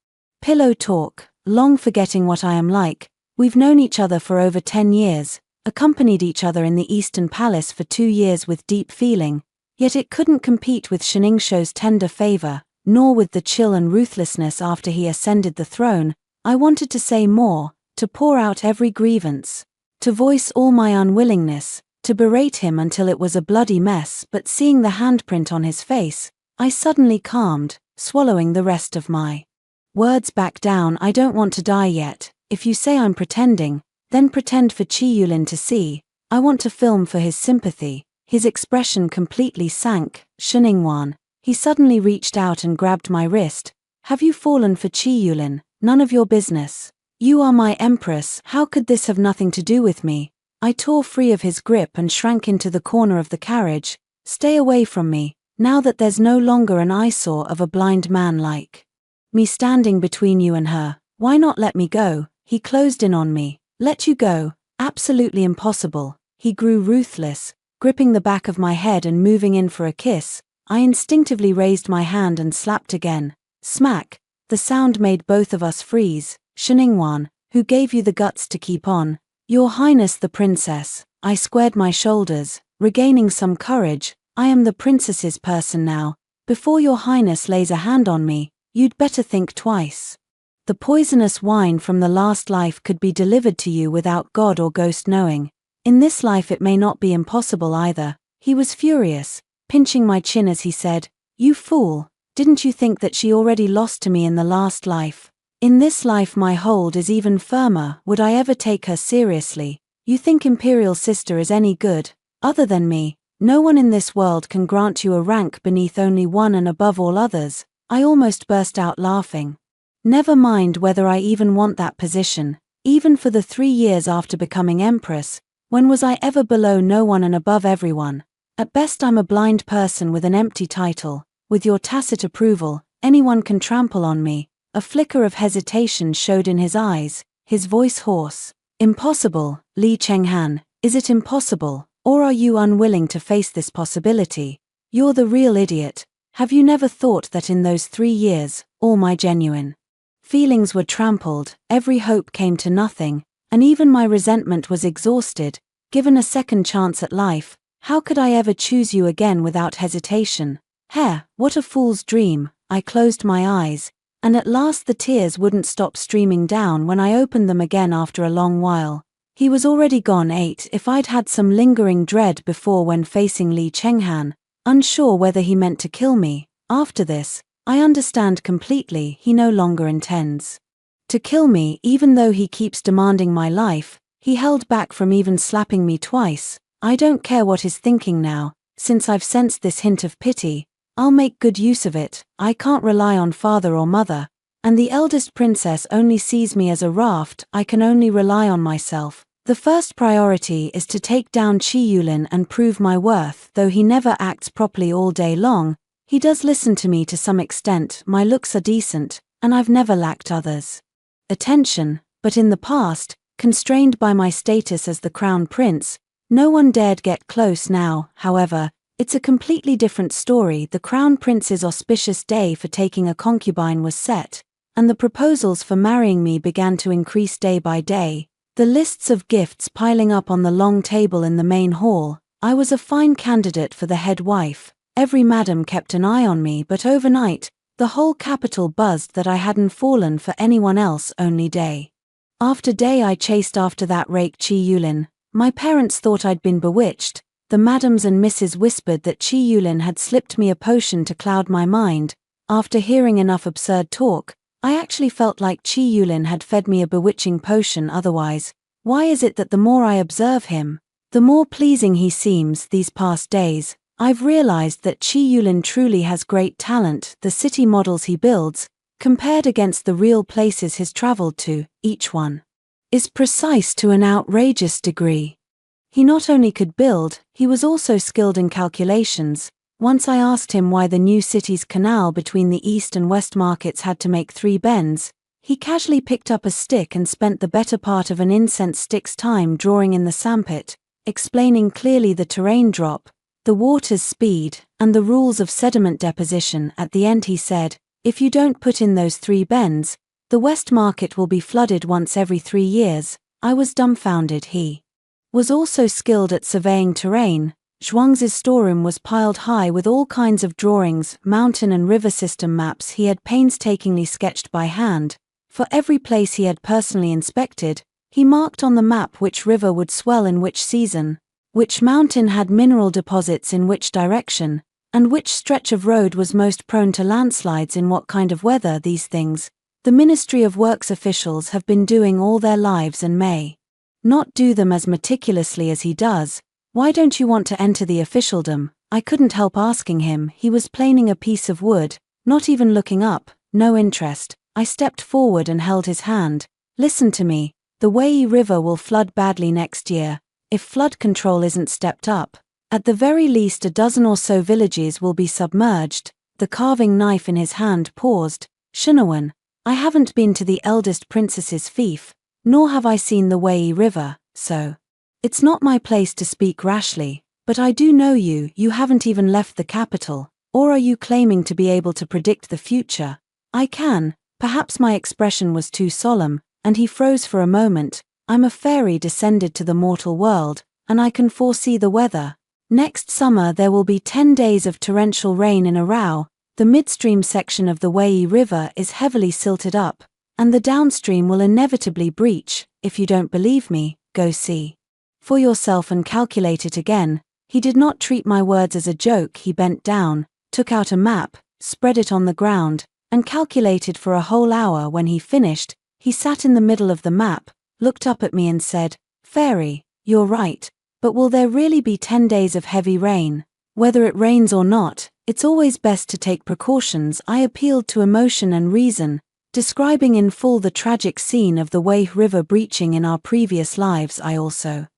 [SPEAKER 1] pillow talk, long forgetting what I am like. We've known each other for over 10 years, accompanied each other in the Eastern Palace for 2 years with deep feeling, yet it couldn't compete with Sheningshou's tender favor, nor with the chill and ruthlessness after he ascended the throne. I wanted to say more, to pour out every grievance, to voice all my unwillingness, to berate him until it was a bloody mess, but seeing the handprint on his face, I suddenly calmed, swallowing the rest of my words back down. I don't want to die yet. If you say I'm pretending, then pretend for Qi Yulin to see. I want to film for his sympathy. His expression completely sank. "Sheningwan." He suddenly reached out and grabbed my wrist. "Have you fallen for Qi Yulin? None of your business. You are my empress. How could this have nothing to do with me?" I tore free of his grip and shrank into the corner of the carriage. "Stay away from me, now that there's no longer an eyesore of a blind man like me standing between you and her. Why not let me go?" He closed in on me. "Let you go? Absolutely impossible." He grew ruthless, gripping the back of my head and moving in for a kiss. I instinctively raised my hand and slapped again. Smack! The sound made both of us freeze. "Sheningwan, who gave you the guts to keep on?" "Your Highness the Princess." I squared my shoulders, regaining some courage. "I am the princess's person now. Before your Highness lays a hand on me, you'd better think twice. The poisonous wine from the last life could be delivered to you without God or ghost knowing. In this life it may not be impossible either." He was furious, pinching my chin as he said, "You fool, didn't you think that she already lost to me in the last life? In this life my hold is even firmer. Would I ever take her seriously? You think Imperial Sister is any good? Other than me, no one in this world can grant you a rank beneath only one and above all others." I almost burst out laughing. Never mind whether I even want that position. Even for the 3 years after becoming Empress, when was I ever below no one and above everyone? At best I'm a blind person with an empty title. With your tacit approval, anyone can trample on me. A flicker of hesitation showed in his eyes, his voice hoarse. "Impossible, Lee Chenghan, is it impossible, or are you unwilling to face this possibility? You're the real idiot. Have you never thought that in those 3 years, all my genuine feelings were trampled, every hope came to nothing, and even my resentment was exhausted? Given a second chance at life, how could I ever choose you again without hesitation? What a fool's dream." I closed my eyes, and at last the tears wouldn't stop streaming down when I opened them again after a long while. He was already gone. If I'd had some lingering dread before when facing Lee Chenghan, unsure whether he meant to kill me, after this, I understand completely. He no longer intends to kill me. Even though he keeps demanding my life, he held back from even slapping me twice. I don't care what he's thinking now. Since I've sensed this hint of pity, I'll make good use of it. I can't rely on father or mother, and the eldest princess only sees me as a raft. I can only rely on myself. The first priority is to take down Qi Yulin and prove my worth. Though he never acts properly all day long, he does listen to me to some extent. My looks are decent, and I've never lacked others' attention, but in the past, constrained by my status as the crown prince, No one dared get close now, however. It's a completely different story. The crown prince's auspicious day for taking a concubine was set, and the proposals for marrying me began to increase day by day, the lists of gifts piling up on the long table in the main hall. I was a fine candidate for the head wife. Every madam kept an eye on me, but overnight, the whole capital buzzed that I hadn't fallen for anyone else. Only day after day I chased after that rake Chi Yulin. My parents thought I'd been bewitched. The madams and misses whispered that Chi Yulin had slipped me a potion to cloud my mind. After hearing enough absurd talk, I actually felt like Chi Yulin had fed me a bewitching potion. Otherwise, why is it that the more I observe him, the more pleasing he seems? These past days, I've realized that Chi Yulin truly has great talent. The city models he builds, compared against the real places he's traveled to, each one is precise to an outrageous degree. He not only could build, he was also skilled in calculations. Once I asked him why the new city's canal between the east and west markets had to make 3 bends. He casually picked up a stick and spent the better part of an incense stick's time drawing in the sandpit, explaining clearly the terrain drop, the water's speed, and the rules of sediment deposition. At the end he said, "If you don't put in those 3 bends, the west market will be flooded once every 3 years." I was dumbfounded. He was also skilled at surveying terrain. Zhuangzi's storeroom was piled high with all kinds of drawings, mountain and river system maps he had painstakingly sketched by hand. For every place he had personally inspected, he marked on the map which river would swell in which season, which mountain had mineral deposits in which direction, and which stretch of road was most prone to landslides in what kind of weather. These things the Ministry of Works officials have been doing all their lives and may not do them as meticulously as he does. "Why don't you want to enter the officialdom?" I couldn't help asking him. He was planing a piece of wood, not even looking up, no interest. I stepped forward and held his hand. "Listen to me, the Wei River will flood badly next year, if flood control isn't stepped up. At the very least a dozen or so villages will be submerged." The carving knife in his hand paused. "Shinawan, I haven't been to the eldest princess's fief, nor have I seen the Wei River, so it's not my place to speak rashly, but I do know you haven't even left the capital. Or are you claiming to be able to predict the future?" "I can." Perhaps my expression was too solemn, and he froze for a moment. "I'm a fairy descended to the mortal world, and I can foresee the weather. Next summer there will be 10 days of torrential rain in a row. The midstream section of the Wei River is heavily silted up, and the downstream will inevitably breach. If you don't believe me, go see for yourself and calculate it again." He did not treat my words as a joke. He bent down, took out a map, spread it on the ground, and calculated for a whole hour. When he finished, he sat in the middle of the map, looked up at me and said, "Fairy, you're right, but will there really be 10 days of heavy rain? Whether it rains or not, it's always best to take precautions." I appealed to emotion and reason, describing in full the tragic scene of the Wei River breaching in our previous lives. I also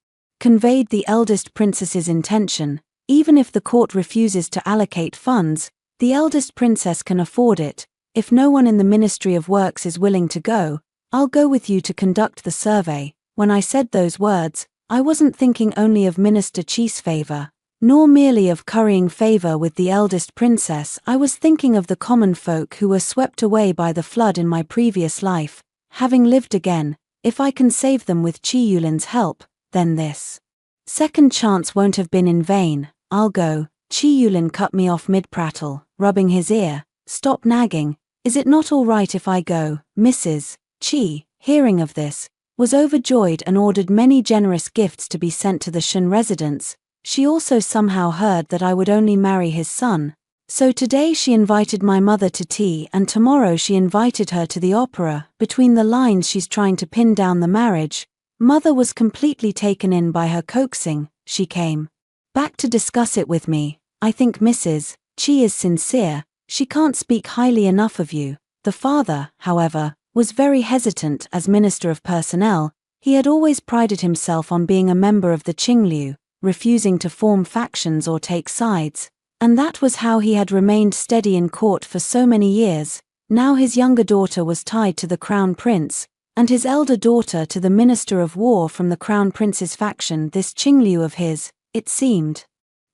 [SPEAKER 1] conveyed the eldest princess's intention. Even if the court refuses to allocate funds, the eldest princess can afford it. "If no one in the Ministry of Works is willing to go, I'll go with you to conduct the survey." When I said those words, I wasn't thinking only of Minister Chi's favor, nor merely of currying favor with the eldest princess. I was thinking of the common folk who were swept away by the flood in my previous life, having lived again. If I can save them with Chi Yulin's help, then this second chance won't have been in vain. "I'll go." Chi Yulin cut me off mid-prattle, rubbing his ear. "Stop nagging. Is it not all right if I go?" Mrs. Chi, hearing of this, was overjoyed and ordered many generous gifts to be sent to the Shen residence. She also somehow heard that I would only marry his son. So today she invited my mother to tea, and tomorrow she invited her to the opera. Between the lines she's trying to pin down the marriage. Mother was completely taken in by her coaxing. She came back to discuss it with me. "I think Mrs. Chi is sincere. She can't speak highly enough of you." The father, however, was very hesitant. As Minister of Personnel, he had always prided himself on being a member of the Qingliu, refusing to form factions or take sides. And that was how he had remained steady in court for so many years. Now his younger daughter was tied to the crown prince. and his elder daughter to the Minister of War from the Crown Prince's faction. This Qingliu of his, it seemed,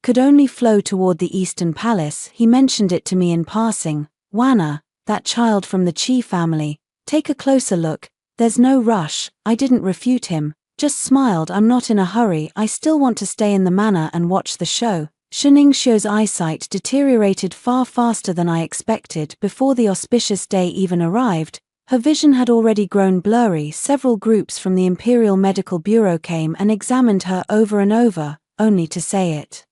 [SPEAKER 1] could only flow toward the Eastern Palace. He mentioned it to me in passing. Wanna, that child from the Qi family, take a closer look, there's no rush. I didn't refute him, just smiled. I'm not in a hurry, I still want to stay in the manor and watch the show. Ningxiu's eyesight deteriorated far faster than I expected. Before the auspicious day even arrived, her vision had already grown blurry. Several groups from the Imperial Medical Bureau came and examined her over and over, only to say it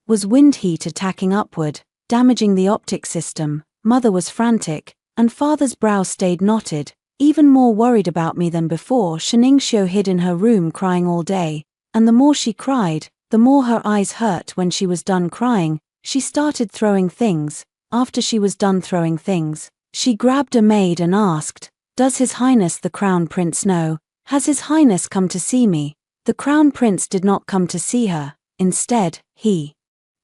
[SPEAKER 1] was wind heat attacking upward, damaging the optic system. Mother was frantic, and father's brow stayed knotted, even more worried about me than before. Ningxiu hid in her room crying all day, and the more she cried, the more her eyes hurt. When she was done crying, she started throwing things. After she was done throwing things, she grabbed a maid and asked, "Does His Highness the Crown Prince know? Has His Highness come to see me?" The Crown Prince did not come to see her. Instead, he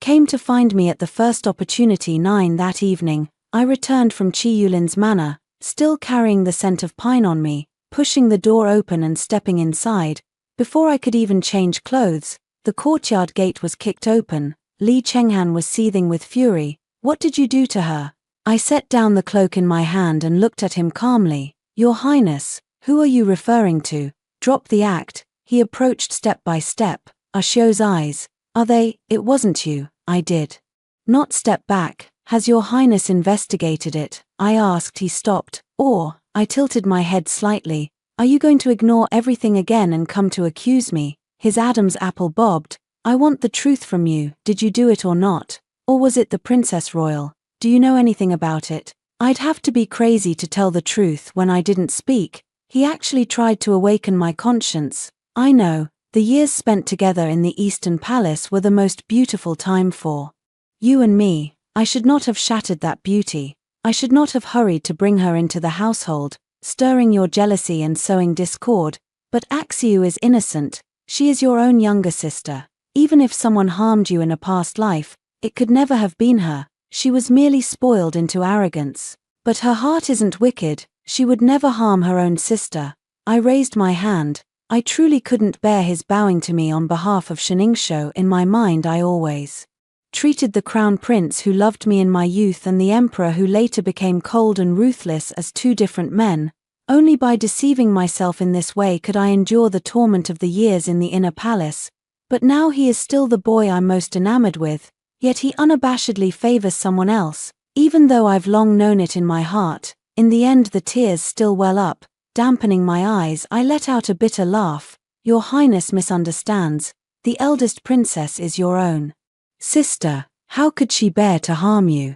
[SPEAKER 1] came to find me at the first opportunity. 9 That evening, I returned from Qi Yulin's manor, still carrying the scent of pine on me, pushing the door open and stepping inside. Before I could even change clothes, the courtyard gate was kicked open. Li Chenghan was seething with fury. "What did you do to her?" I set down the cloak in my hand and looked at him calmly. "Your Highness, who are you referring to?" "Drop the act." He approached step by step. Ashio's eyes. "Are they? It wasn't you." I did not step back. "Has your Highness investigated it?" I asked. He stopped. "Or," I tilted my head slightly, "are you going to ignore everything again and come to accuse me?" His Adam's apple bobbed. "I want the truth from you. Did you do it or not? Or was it the Princess Royal? Do you know anything about it?" I'd have to be crazy to tell the truth when I didn't speak. He actually tried to awaken my conscience. "I know. The years spent together in the Eastern Palace were the most beautiful time for you and me. I should not have shattered that beauty. I should not have hurried to bring her into the household, stirring your jealousy and sowing discord. But Axiu is innocent. She is your own younger sister. Even if someone harmed you in a past life, it could never have been her. She was merely spoiled into arrogance. But her heart isn't wicked. She would never harm her own sister." I raised my hand. I truly couldn't bear his bowing to me on behalf of Ningxiu. In my mind I always treated the Crown Prince who loved me in my youth and the Emperor who later became cold and ruthless as two different men. Only by deceiving myself in this way could I endure the torment of the years in the inner palace. But now he is still the boy I'm most enamored with, yet he unabashedly favors someone else, even though I've long known it in my heart. In the end the tears still well up, dampening my eyes. I let out a bitter laugh. "Your Highness misunderstands. The eldest princess is your own sister. How could she bear to harm you?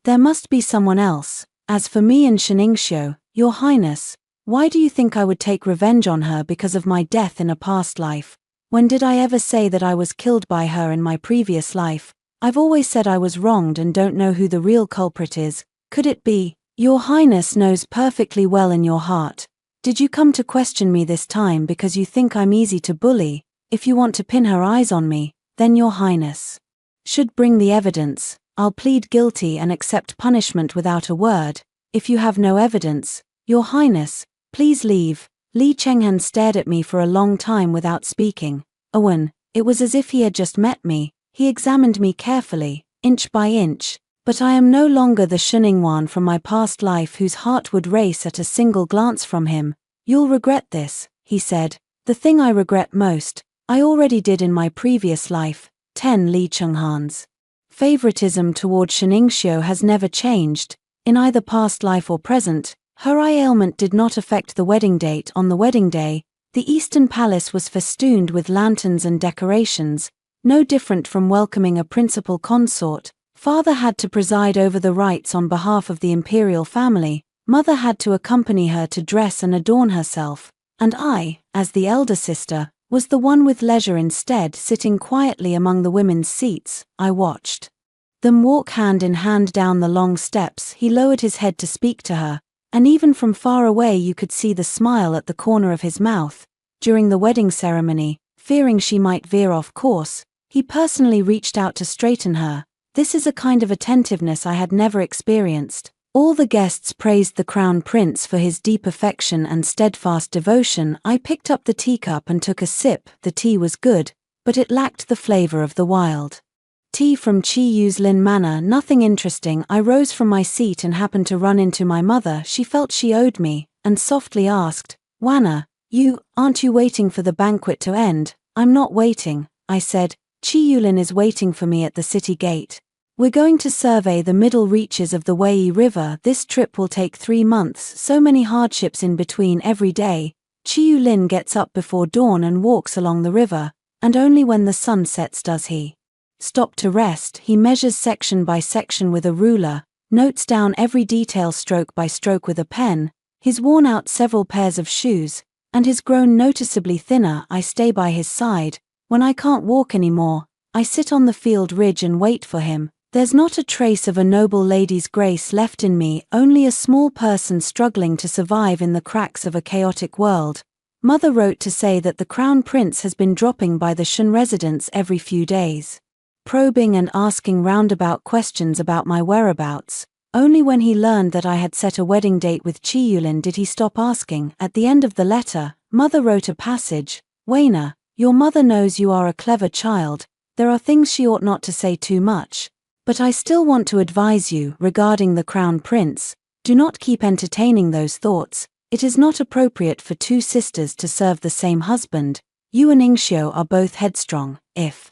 [SPEAKER 1] There must be someone else. As for me and Ningxiu, Your Highness, why do you think I would take revenge on her because of my death in a past life? When did I ever say that I was killed by her in my previous life? I've always said I was wronged and don't know who the real culprit is. Could it be? Your Highness knows perfectly well in your heart. Did you come to question me this time because you think I'm easy to bully? If you want to pin her eyes on me, then Your Highness should bring the evidence. I'll plead guilty and accept punishment without a word. If you have no evidence, Your Highness, please leave." Li Chenghan stared at me for a long time without speaking. Owen, it was as if he had just met me. He examined me carefully, inch by inch. But I am no longer the Shuningwan from my past life whose heart would race at a single glance from him. "You'll regret this," he said. "The thing I regret most, I already did in my previous life." 10 Li Chenghan's favoritism toward Ningxiu has never changed. In either past life or present, her eye ailment did not affect the wedding date. On the wedding day, the Eastern Palace was festooned with lanterns and decorations, no different from welcoming a principal consort. Father had to preside over the rites on behalf of the imperial family, mother had to accompany her to dress and adorn herself, and I, as the elder sister, was the one with leisure instead, sitting quietly among the women's seats. I watched them walk hand in hand down the long steps. He lowered his head to speak to her, and even from far away you could see the smile at the corner of his mouth. During the wedding ceremony, fearing she might veer off course, he personally reached out to straighten her. This is a kind of attentiveness I had never experienced. All the guests praised the Crown Prince for his deep affection and steadfast devotion. I picked up the teacup and took a sip. The tea was good, but it lacked the flavor of the wild tea from Chi Lin Manor. Nothing interesting. I rose from my seat and happened to run into my mother. She felt she owed me, and softly asked, "Wanna, aren't you waiting for the banquet to end?" "I'm not waiting," I said. "Chi Lin is waiting for me at the city gate. We're going to survey the middle reaches of the Wei River. This trip will take 3 months, so many hardships in between every day. Chi Lin gets up before dawn and walks along the river, and only when the sun sets does he stop to rest. He measures section by section with a ruler, notes down every detail stroke by stroke with a pen. He's worn out several pairs of shoes, and has grown noticeably thinner. I stay by his side. When I can't walk anymore, I sit on the field ridge and wait for him. There's not a trace of a noble lady's grace left in me, only a small person struggling to survive in the cracks of a chaotic world. Mother wrote to say that the Crown Prince has been dropping by the Shun residence every few days, probing and asking roundabout questions about my whereabouts. Only when he learned that I had set a wedding date with Chi Lin did he stop asking. At the end of the letter, Mother wrote a passage. "Waina, your mother knows you are a clever child. There are things she ought not to say too much. But I still want to advise you regarding the Crown Prince. Do not keep entertaining those thoughts. It is not appropriate for 2 sisters to serve the same husband. You and Ingxiu are both headstrong. If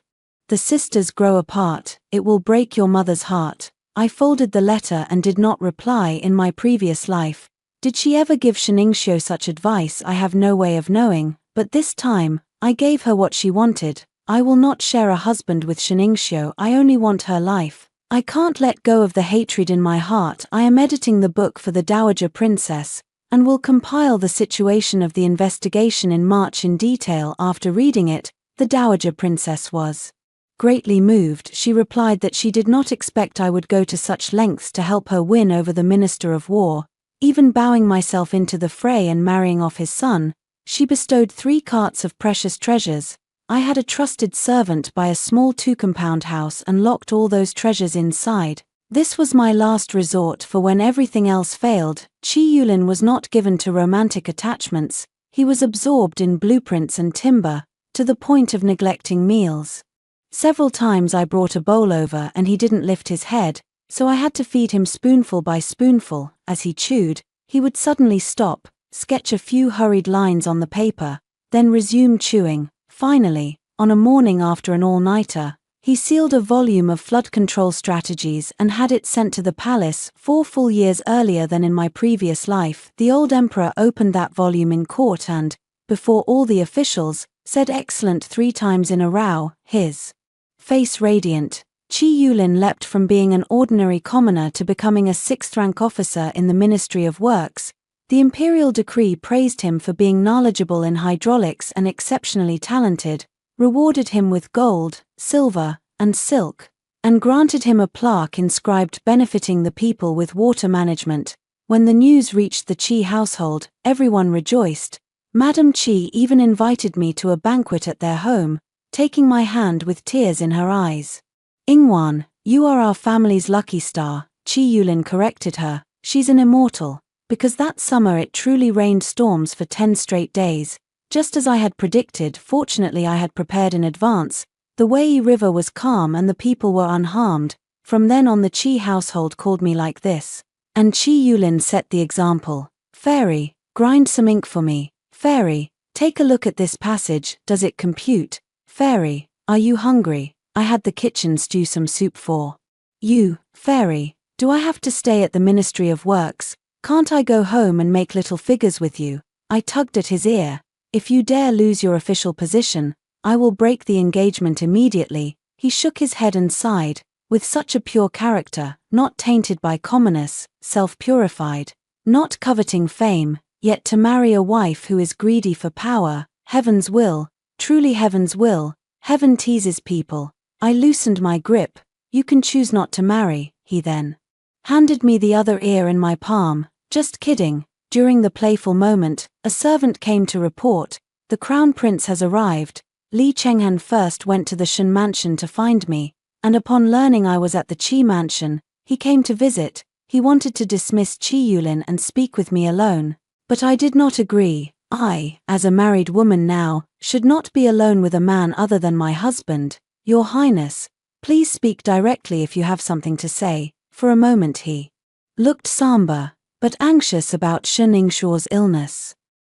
[SPEAKER 1] the sisters grow apart, it will break your mother's heart." I folded the letter and did not reply. In my previous life, did she ever give Ingxiu such advice? I have no way of knowing, but this time, I gave her what she wanted. I will not share a husband with Ingxiu. I only want her life. I can't let go of the hatred in my heart. I am editing the book for the Dowager Princess, and will compile the situation of the investigation in March in detail. After reading it, the Dowager Princess was greatly moved. She replied that she did not expect I would go to such lengths to help her win over the Minister of War, even bowing myself into the fray and marrying off his son. She bestowed 3 carts of precious treasures. I had a trusted servant buy a small 2-compound house and locked all those treasures inside. This was my last resort, for when everything else failed, Chi Lin was not given to romantic attachments. He was absorbed in blueprints and timber, to the point of neglecting meals. Several times I brought a bowl over and he didn't lift his head, so I had to feed him spoonful by spoonful. As he chewed, he would suddenly stop, sketch a few hurried lines on the paper, then resume chewing. Finally, on a morning after an all-nighter, he sealed a volume of flood control strategies and had it sent to the palace. 4 full years earlier than in my previous life, the old emperor opened that volume in court and, before all the officials, said "excellent" 3 times in a row, his face radiant. Chi Lin leapt from being an ordinary commoner to becoming a 6th-rank officer in the Ministry of Works. The imperial decree praised him for being knowledgeable in hydraulics and exceptionally talented, rewarded him with gold, silver, and silk, and granted him a plaque inscribed "benefiting the people with water management." When the news reached the Qi household, everyone rejoiced. Madame Qi even invited me to a banquet at their home, taking my hand with tears in her eyes. "Ingwan, you are our family's lucky star," Chi Lin corrected her. "She's an immortal." Because that summer it truly rained storms for 10 straight days, just as I had predicted. Fortunately I had prepared in advance. The Wei River was calm and the people were unharmed. From then on the Qi household called me like this. And Chi Lin set the example. "Fairy, grind some ink for me. Fairy, take a look at this passage, does it compute? Fairy, are you hungry? I had the kitchen stew some soup for you. Fairy, do I have to stay at the Ministry of Works? Can't I go home and make little figures with you?" I tugged at his ear. "If you dare lose your official position, I will break the engagement immediately." He shook his head and sighed. With such a pure character, not tainted by commonness, self-purified, not coveting fame, yet to marry a wife who is greedy for power, heaven's will, truly heaven's will. Heaven teases people. I loosened my grip. "You can choose not to marry," he then handed me the other ear in my palm. "Just kidding." During the playful moment, a servant came to report, "The Crown Prince has arrived." Li Chenghan first went to the Shen mansion to find me, and upon learning I was at the Qi mansion, he came to visit. He wanted to dismiss Chi Yulin and speak with me alone. But I did not agree. I, as a married woman now, should not be alone with a man other than my husband. Your Highness, please speak directly if you have something to say. For a moment he looked somber, but anxious about Shen Ningxiao's illness.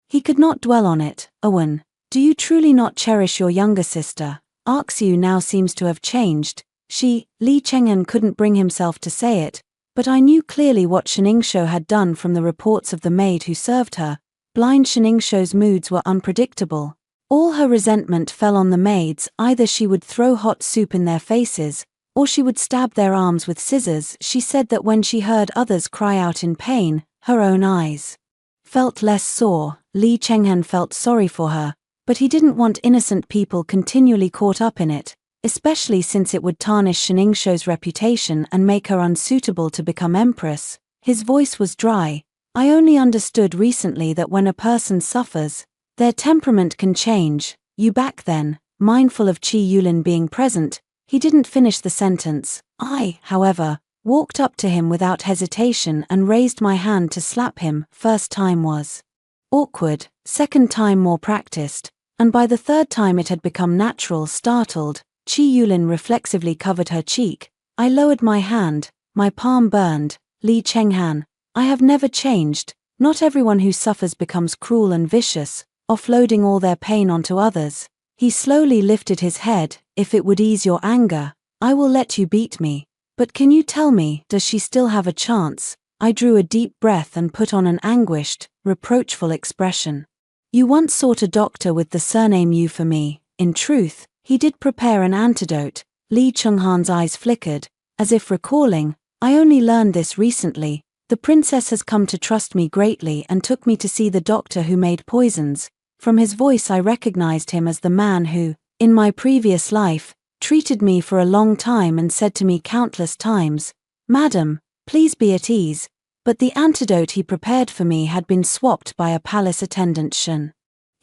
[SPEAKER 1] He could not dwell on it. Owen, do you truly not cherish your younger sister? Arxiu now seems to have changed. Li Chenghen couldn't bring himself to say it, but I knew clearly what Shen Ningxiao had done from the reports of the maid who served her. Blind Shen Ningxiao's moods were unpredictable. All her resentment fell on the maids. Either she would throw hot soup in their faces, or she would stab their arms with scissors. She said that when she heard others cry out in pain, her own eyes felt less sore. Li Chenghen felt sorry for her, but he didn't want innocent people continually caught up in it, especially since it would tarnish Shen Ningxiao's reputation and make her unsuitable to become empress. His voice was dry. I only understood recently that when a person suffers, their temperament can change. You back then, mindful of Chi Yulin being present, he didn't finish the sentence. I, however, walked up to him without hesitation and raised my hand to slap him. First time was awkward, second time more practiced, and by the third time it had become natural. Startled, Chi Yulin reflexively covered her cheek. I lowered my hand, my palm burned. Li Chenghan, I have never changed. Not everyone who suffers becomes cruel and vicious, offloading all their pain onto others. He slowly lifted his head. If it would ease your anger, I will let you beat me. But can you tell me, does she still have a chance? I drew a deep breath and put on an anguished, reproachful expression. You once sought a doctor with the surname Yu for me. In truth, he did prepare an antidote. Li Chenghan's eyes flickered, as if recalling, I only learned this recently. The princess has come to trust me greatly and took me to see the doctor who made poisons. From his voice I recognized him as the man who, in my previous life, treated me for a long time and said to me countless times, Madam, please be at ease. But the antidote he prepared for me had been swapped by a palace attendant Shen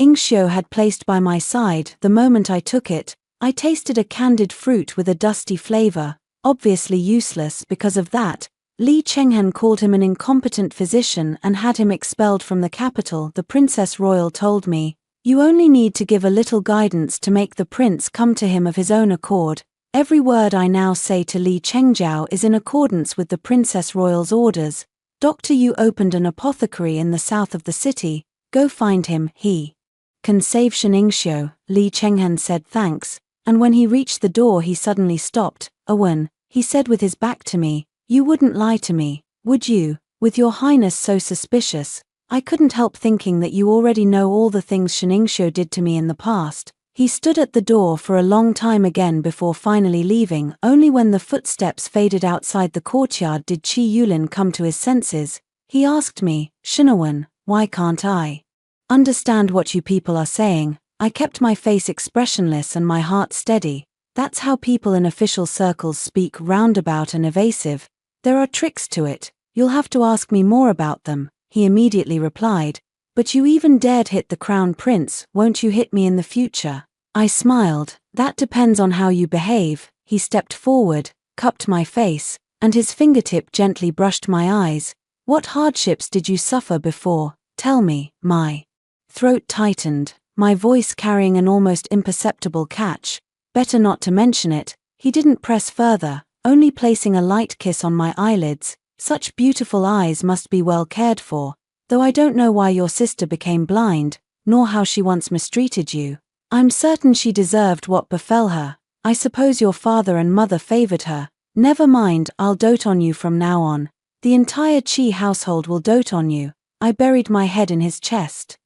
[SPEAKER 1] Ningxiao had placed by my side. The moment I took it, I tasted a candied fruit with a dusty flavor, obviously useless. Because of that, Li Chenghen called him an incompetent physician and had him expelled from the capital. The Princess Royal told me, you only need to give a little guidance to make the prince come to him of his own accord. Every word I now say to Li Chengjiao is in accordance with the Princess Royal's orders. Dr. Yu opened an apothecary in the south of the city. Go find him. He can save Shen Ningxiao. Li Chenghen said thanks, and when he reached the door he suddenly stopped. Owen, he said with his back to me, you wouldn't lie to me, would you? With your highness so suspicious, I couldn't help thinking that you already know all the things Shen Ningxiao did to me in the past. He stood at the door for a long time again before finally leaving. Only when the footsteps faded outside the courtyard did Chi Yulin come to his senses. He asked me, Shinawan, why can't I understand what you people are saying? I kept my face expressionless and my heart steady. That's how people in official circles speak, roundabout and evasive. There are tricks to it. You'll have to ask me more about them. He immediately replied, but you even dared hit the crown prince, won't you hit me in the future? I smiled. That depends on how you behave. He stepped forward, cupped my face, and his fingertip gently brushed my eyes. What hardships did you suffer before? Tell me. My throat tightened, my voice carrying an almost imperceptible catch. Better not to mention it. He didn't press further, only placing a light kiss on my eyelids. Such beautiful eyes must be well cared for, though I don't know why your sister became blind, nor how she once mistreated you. I'm certain she deserved what befell her. I suppose your father and mother favored her. Never mind, I'll dote on you from now on. The entire Qi household will dote on you. I buried my head in his chest,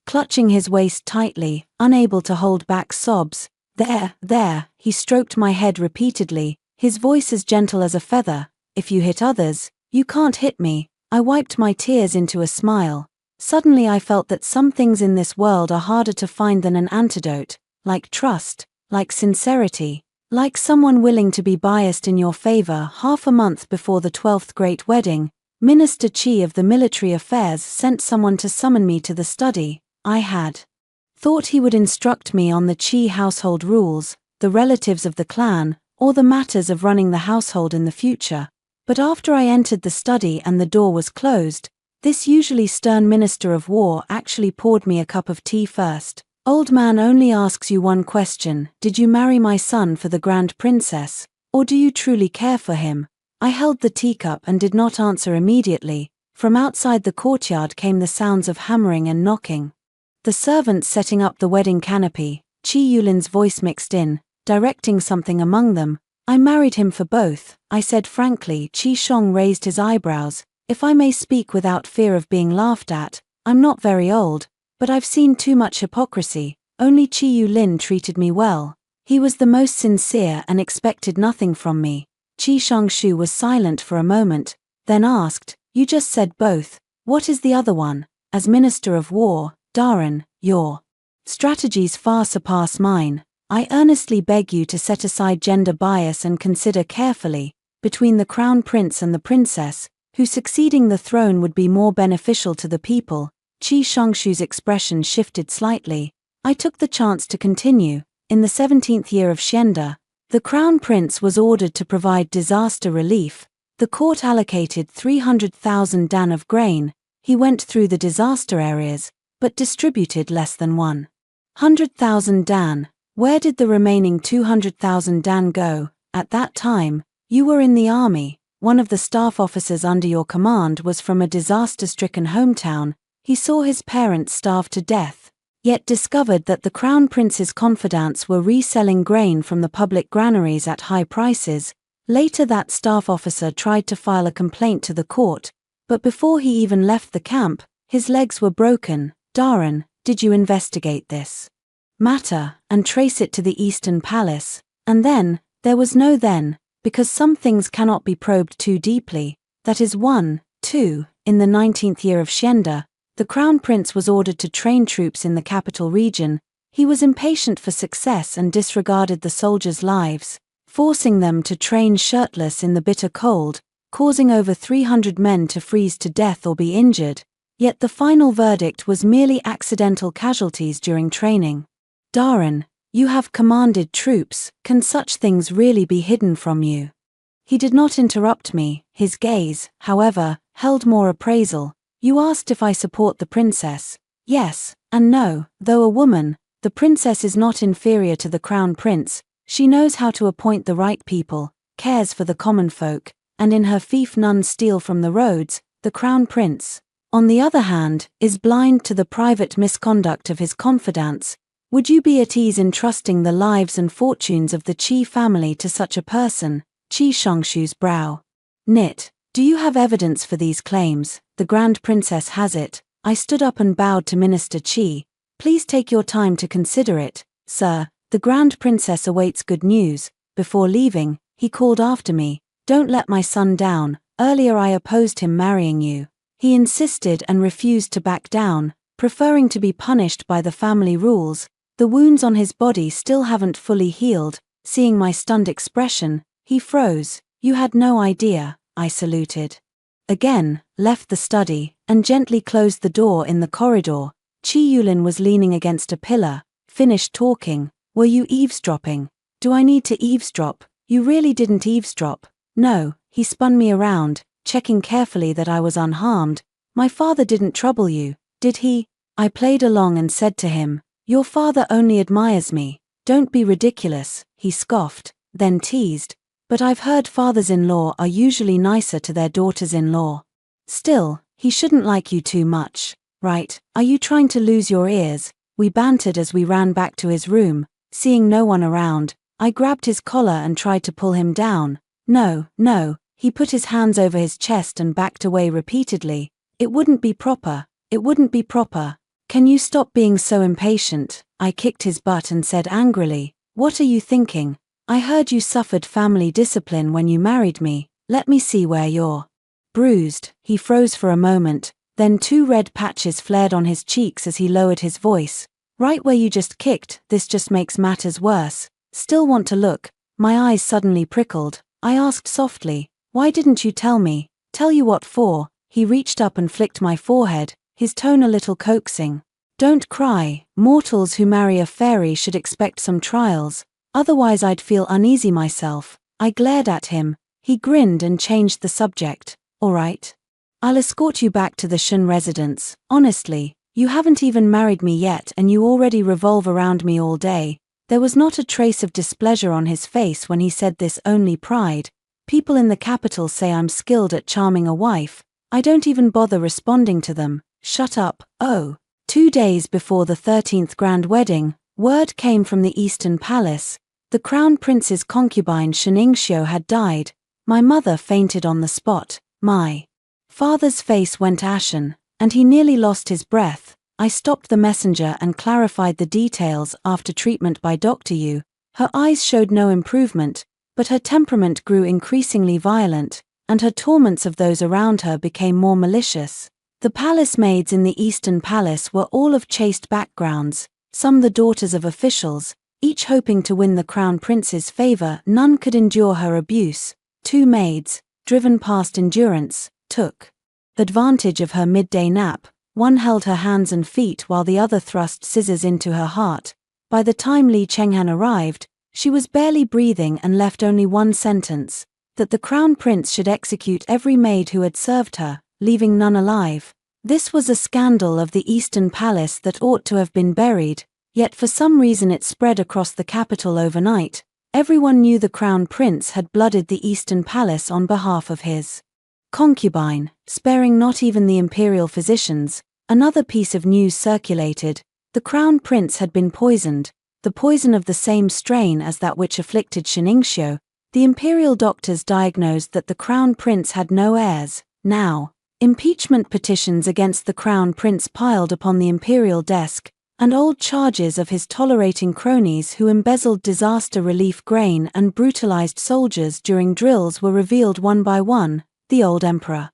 [SPEAKER 1] clutching his waist tightly, unable to hold back sobs. There, he stroked my head repeatedly, his voice as gentle as a feather. If you hit others, you can't hit me. I wiped my tears into a smile. Suddenly I felt that some things in this world are harder to find than an antidote, like trust, like sincerity, like someone willing to be biased in your favor. Half a month before the 12th great wedding, Minister Qi of the Military Affairs sent someone to summon me to the study. I had thought he would instruct me on the Qi household rules, the relatives of the clan, or the matters of running the household in the future. But after I entered the study and the door was closed, this usually stern minister of war actually poured me a cup of tea first. Old man only asks you one question: did you marry my son for the grand princess, or do you truly care for him? I held the teacup and did not answer immediately. From outside the courtyard came the sounds of hammering and knocking. The servants setting up the wedding canopy. Chi Yulin's voice mixed in, directing something among them. I married him for both, I said frankly. Chi Shong raised his eyebrows. If I may speak without fear of being laughed at, I'm not very old, but I've seen too much hypocrisy. Only Chi Yulin treated me well. He was the most sincere and expected nothing from me. Chi Shongshu was silent for a moment, then asked, you just said both, what is the other one? As Minister of War, Darren, your strategies far surpass mine. I earnestly beg you to set aside gender bias and consider carefully, between the crown prince and the princess, who succeeding the throne would be more beneficial to the people. Chi Shongshu's expression shifted slightly. I took the chance to continue. In the 17th year of Xianda, the crown prince was ordered to provide disaster relief. The court allocated 300,000 dan of grain. He went through the disaster areas, but distributed less than 100,000 dan. Where did the remaining 200,000 dan go? At that time, you were in the army. One of the staff officers under your command was from a disaster-stricken hometown. He saw his parents starve to death, yet discovered that the crown prince's confidants were reselling grain from the public granaries at high prices. Later that staff officer tried to file a complaint to the court, but before he even left the camp, his legs were broken. Darren, did you investigate this matter and trace it to the Eastern Palace? And then, there was no then, because some things cannot be probed too deeply. That is 1, 2, in the 19th year of Xianda, the crown prince was ordered to train troops in the capital region. He was impatient for success and disregarded the soldiers' lives, forcing them to train shirtless in the bitter cold, causing over 300 men to freeze to death or be injured. Yet the final verdict was merely accidental casualties during training. Darren, you have commanded troops. Can such things really be hidden from you? He did not interrupt me. His gaze, however, held more appraisal. You asked if I support the princess. Yes, and no. Though a woman, the princess is not inferior to the crown prince. She knows how to appoint the right people, cares for the common folk, and in her fief none steal from the roads. The crown prince, on the other hand, is blind to the private misconduct of his confidants. Would you be at ease in trusting the lives and fortunes of the Qi family to such a person? Qi Shongshu's brow knit. Do you have evidence for these claims? The Grand Princess has it. I stood up and bowed to Minister Qi. Please take your time to consider it, sir. The Grand Princess awaits good news. Before leaving, he called after me. Don't let my son down. Earlier I opposed him marrying you. He insisted and refused to back down, preferring to be punished by the family rules. The wounds on his body still haven't fully healed. Seeing my stunned expression, he froze. You had no idea. I saluted. Again, left the study, and gently closed the door in the corridor. Chi Yulin was leaning against a pillar, finished talking. Were you eavesdropping? Do I need to eavesdrop? You really didn't eavesdrop. No, he spun me around, checking carefully that I was unharmed. My father didn't trouble you, did he? I played along and said to him, your father only admires me. Don't be ridiculous, he scoffed, then teased. But I've heard fathers-in-law are usually nicer to their daughters-in-law. Still, he shouldn't like you too much, right? Are you trying to lose your ears? We bantered as we ran back to his room. Seeing no one around, I grabbed his collar and tried to pull him down. No, no, he put his hands over his chest and backed away repeatedly. It wouldn't be proper, it wouldn't be proper. Can you stop being so impatient? I kicked his butt and said angrily, what are you thinking? I heard you suffered family discipline when you married me. Let me see where you're bruised. He froze for a moment, then 2 red patches flared on his cheeks as he lowered his voice. Right where you just kicked. This just makes matters worse. Still want to look? My eyes suddenly prickled. I asked softly, why didn't you tell me? Tell you what for? He reached up and flicked my forehead, his tone a little coaxing. Don't cry. Mortals who marry a fairy should expect some trials. Otherwise I'd feel uneasy myself. I glared at him. He grinned and changed the subject. All right. I'll escort you back to the Shun residence. Honestly, you haven't even married me yet and you already revolve around me all day. There was not a trace of displeasure on his face when he said this, only pride. People in the capital say I'm skilled at charming a wife. I don't even bother responding to them. Shut up. Oh. 2 days before the 13th grand wedding, word came from the Eastern Palace. The Crown Prince's concubine Sheningxiu had died. My mother fainted on the spot. My father's face went ashen, and he nearly lost his breath. I stopped the messenger and clarified the details after treatment by Dr. Yu. Her eyes showed no improvement, but her temperament grew increasingly violent, and her torments of those around her became more malicious. The palace maids in the Eastern Palace were all of chaste backgrounds, some the daughters of officials, each hoping to win the Crown Prince's favor. None could endure her abuse. 2 maids, driven past endurance, took advantage of her midday nap. One held her hands and feet while the other thrust scissors into her heart. By the time Li Chenghan arrived, she was barely breathing and left only one sentence: that the Crown Prince should execute every maid who had served her, leaving none alive. This was a scandal of the Eastern Palace that ought to have been buried, yet for some reason it spread across the capital overnight. Everyone knew the Crown Prince had blooded the Eastern Palace on behalf of his concubine, sparing not even the imperial physicians. Another piece of news circulated: the Crown Prince had been poisoned, the poison of the same strain as that which afflicted Sheningxiu. The imperial doctors diagnosed that the Crown Prince had no heirs. Now, impeachment petitions against the Crown Prince piled upon the imperial desk, and old charges of his tolerating cronies who embezzled disaster relief grain and brutalized soldiers during drills were revealed one by one. The old emperor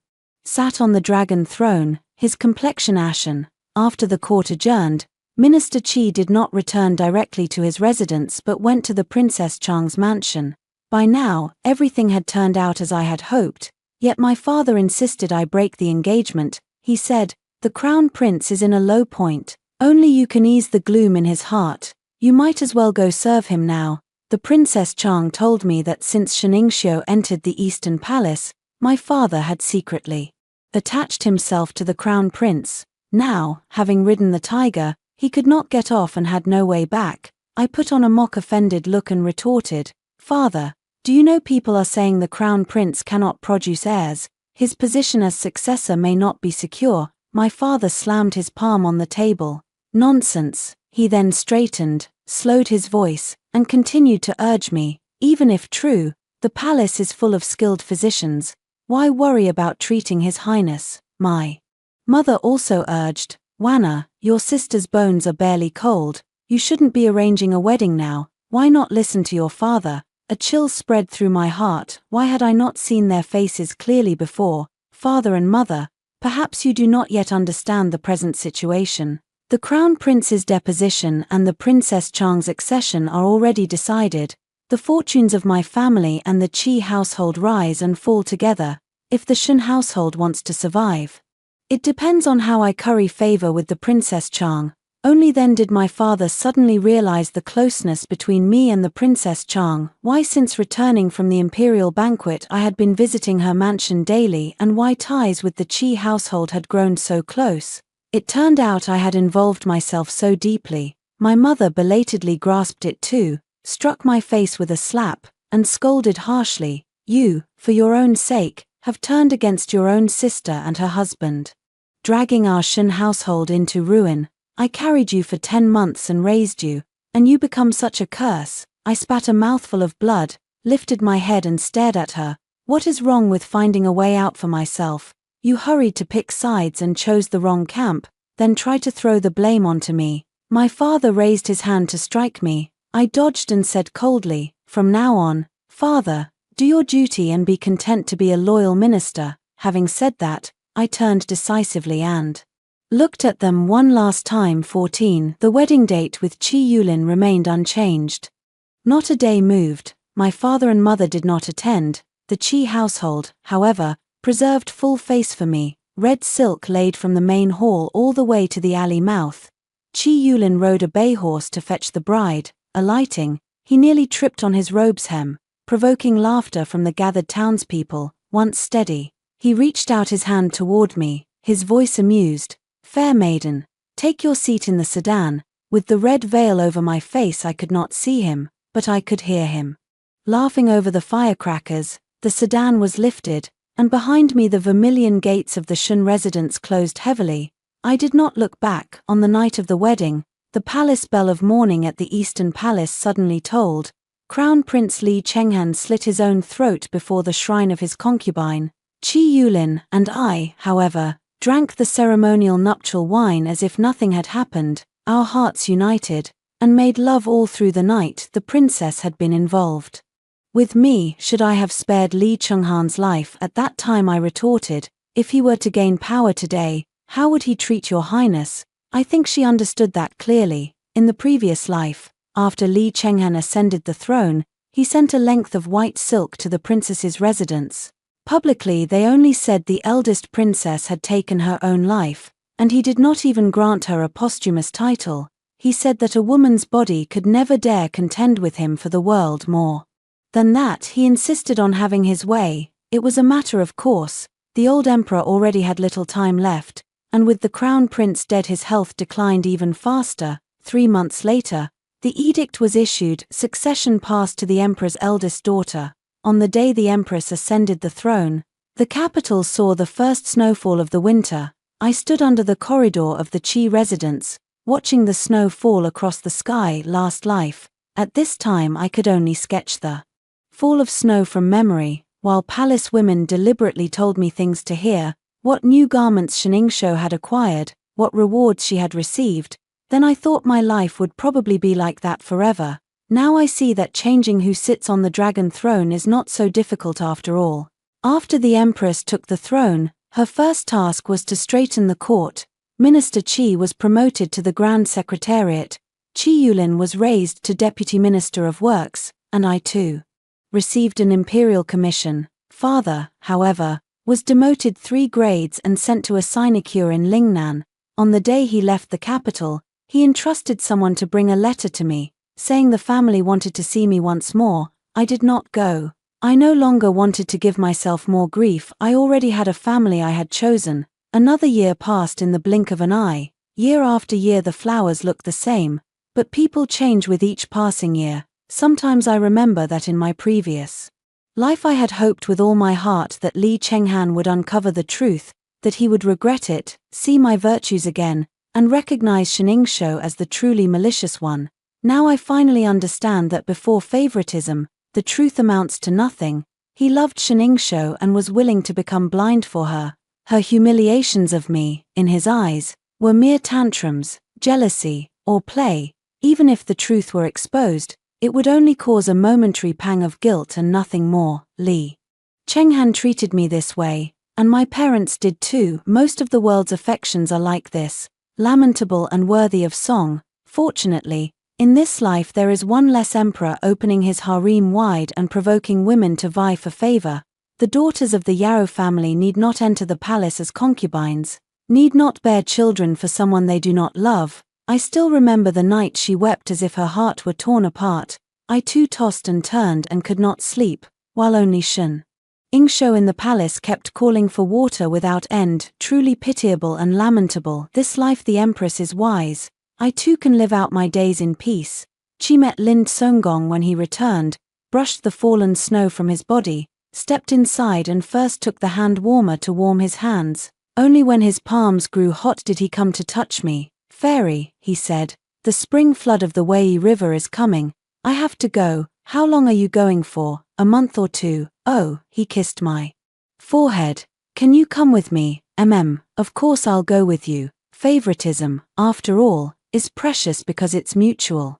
[SPEAKER 1] sat on the dragon throne, his complexion ashen. After the court adjourned, Minister Qi did not return directly to his residence but went to the Princess Chang's mansion. By now, everything had turned out as I had hoped, yet my father insisted I break the engagement. He said, "The Crown Prince is in a low point. Only you can ease the gloom in his heart. You might as well go serve him now." The Princess Chang told me that since Sheningxiu entered the Eastern Palace, my father had secretly attached himself to the Crown Prince. Now, having ridden the tiger, he could not get off and had no way back. I put on a mock-offended look and retorted, "Father, do you know people are saying the Crown Prince cannot produce heirs? His position as successor may not be secure." My father slammed his palm on the table. "Nonsense." He then straightened, slowed his voice, and continued to urge me, "Even if true, the palace is full of skilled physicians. Why worry about treating His Highness?" My mother also urged, "Wanna, your sister's bones are barely cold. You shouldn't be arranging a wedding now. Why not listen to your father?" A chill spread through my heart. Why had I not seen their faces clearly before? Father and mother, perhaps you do not yet understand the present situation. The Crown Prince's deposition and the Princess Chang's accession are already decided. The fortunes of my family and the Qi household rise and fall together, if the Shun household wants to survive. It depends on how I curry favor with the Princess Chang. Only then did my father suddenly realize the closeness between me and the Princess Chang, why since returning from the imperial banquet I had been visiting her mansion daily, and why ties with the Qi household had grown so close. It turned out I had involved myself so deeply. My mother belatedly grasped it too, struck my face with a slap, and scolded harshly, "You, for your own sake, have turned against your own sister and her husband, dragging our Shun household into ruin. I carried you for 10 months and raised you, and you become such a curse." I spat a mouthful of blood, lifted my head and stared at her. "What is wrong with finding a way out for myself? You hurried to pick sides and chose the wrong camp, then try to throw the blame onto me." My father raised his hand to strike me. I dodged and said coldly, "From now on, Father, do your duty and be content to be a loyal minister." Having said that, I turned decisively and looked at them one last time. 14. The wedding date with Qi Yulin remained unchanged. Not a day moved. My father and mother did not attend. The Qi household, however, preserved full face for me, red silk laid from the main hall all the way to the alley mouth. Qi Yulin rode a bay horse to fetch the bride. Alighting, he nearly tripped on his robe's hem. provoking laughter from the gathered townspeople. Once steady, he reached out his hand toward me, his voice amused. "Fair maiden, take your seat in the sedan." With the red veil over my face I could not see him, but I could hear him. Laughing over the firecrackers, the sedan was lifted, and behind me the vermilion gates of the Shun residence closed heavily. I did not look back. On the night of the wedding, the palace bell of mourning at the Eastern Palace suddenly tolled. Crown Prince Li Chenghan slit his own throat before the shrine of his concubine, Qi Yulin, and I, however, drank the ceremonial nuptial wine as if nothing had happened, our hearts united, and made love all through the night. The princess had been involved. With me, should I have spared Li Chenghan's life at that time? I retorted. If he were to gain power today, how would he treat your highness? I think she understood that clearly. In the previous life, after Li Chenghan ascended the throne, he sent a length of white silk to the princess's residence. Publicly they only said the eldest princess had taken her own life, and he did not even grant her a posthumous title. He said that a woman's body could never dare contend with him for the world. More than that, he insisted on having his way. It was a matter of course. The old emperor already had little time left, and with the crown prince dead his health declined even faster. 3 months later, the edict was issued. Succession passed to the emperor's eldest daughter. On the day the empress ascended the throne, the capital saw the first snowfall of the winter. I stood under the corridor of the Qi residence, watching the snow fall across the sky. Last life. At this time I could only sketch the fall of snow from memory, while palace women deliberately told me things to hear, what new garments Shiningsho had acquired, what rewards she had received. Then I thought my life would probably be like that forever. Now I see that changing who sits on the dragon throne is not so difficult after all. After the empress took the throne, her first task was to straighten the court. Minister Qi was promoted to the Grand Secretariat. Qi Yulin was raised to Deputy Minister of Works, and I too received an imperial commission. Father, however, was demoted 3 grades and sent to a sinecure in Lingnan. On the day he left the capital, he entrusted someone to bring a letter to me, saying the family wanted to see me once more. I did not go. I no longer wanted to give myself more grief. I already had a family I had chosen. Another year passed in the blink of an eye. Year after year the flowers look the same, but people change with each passing year. Sometimes I remember that in my previous life I had hoped with all my heart that Li Chenghan would uncover the truth, that he would regret it, see my virtues again, and recognize Shiningsho as the truly malicious one. Now I finally understand that before favoritism, the truth amounts to nothing. He loved Shiningsho and was willing to become blind for her. Her humiliations of me, in his eyes, were mere tantrums, jealousy, or play. Even if the truth were exposed, it would only cause a momentary pang of guilt and nothing more. Li Chenghan treated me this way, and my parents did too. Most of the world's affections are like this, lamentable and worthy of song. Fortunately, in this life there is one less emperor opening his harem wide and provoking women to vie for favor. The daughters of the Yarrow family need not enter the palace as concubines, need not bear children for someone they do not love. I still remember the night she wept as if her heart were torn apart. I too tossed and turned and could not sleep, while only Shiningsho in the palace kept calling for water without end. Truly pitiable and lamentable. This life the empress is wise. I too can live out my days in peace. Qi met Lin Songgong when he returned, brushed the fallen snow from his body, stepped inside and first took the hand warmer to warm his hands. Only when his palms grew hot did he come to touch me. Fairy, he said, the spring flood of the Wei River is coming. I have to go. How long are you going for? A month or 2. Oh, he kissed my forehead. Can you come with me? Of course I'll go with you. Favoritism, after all, is precious because it's mutual.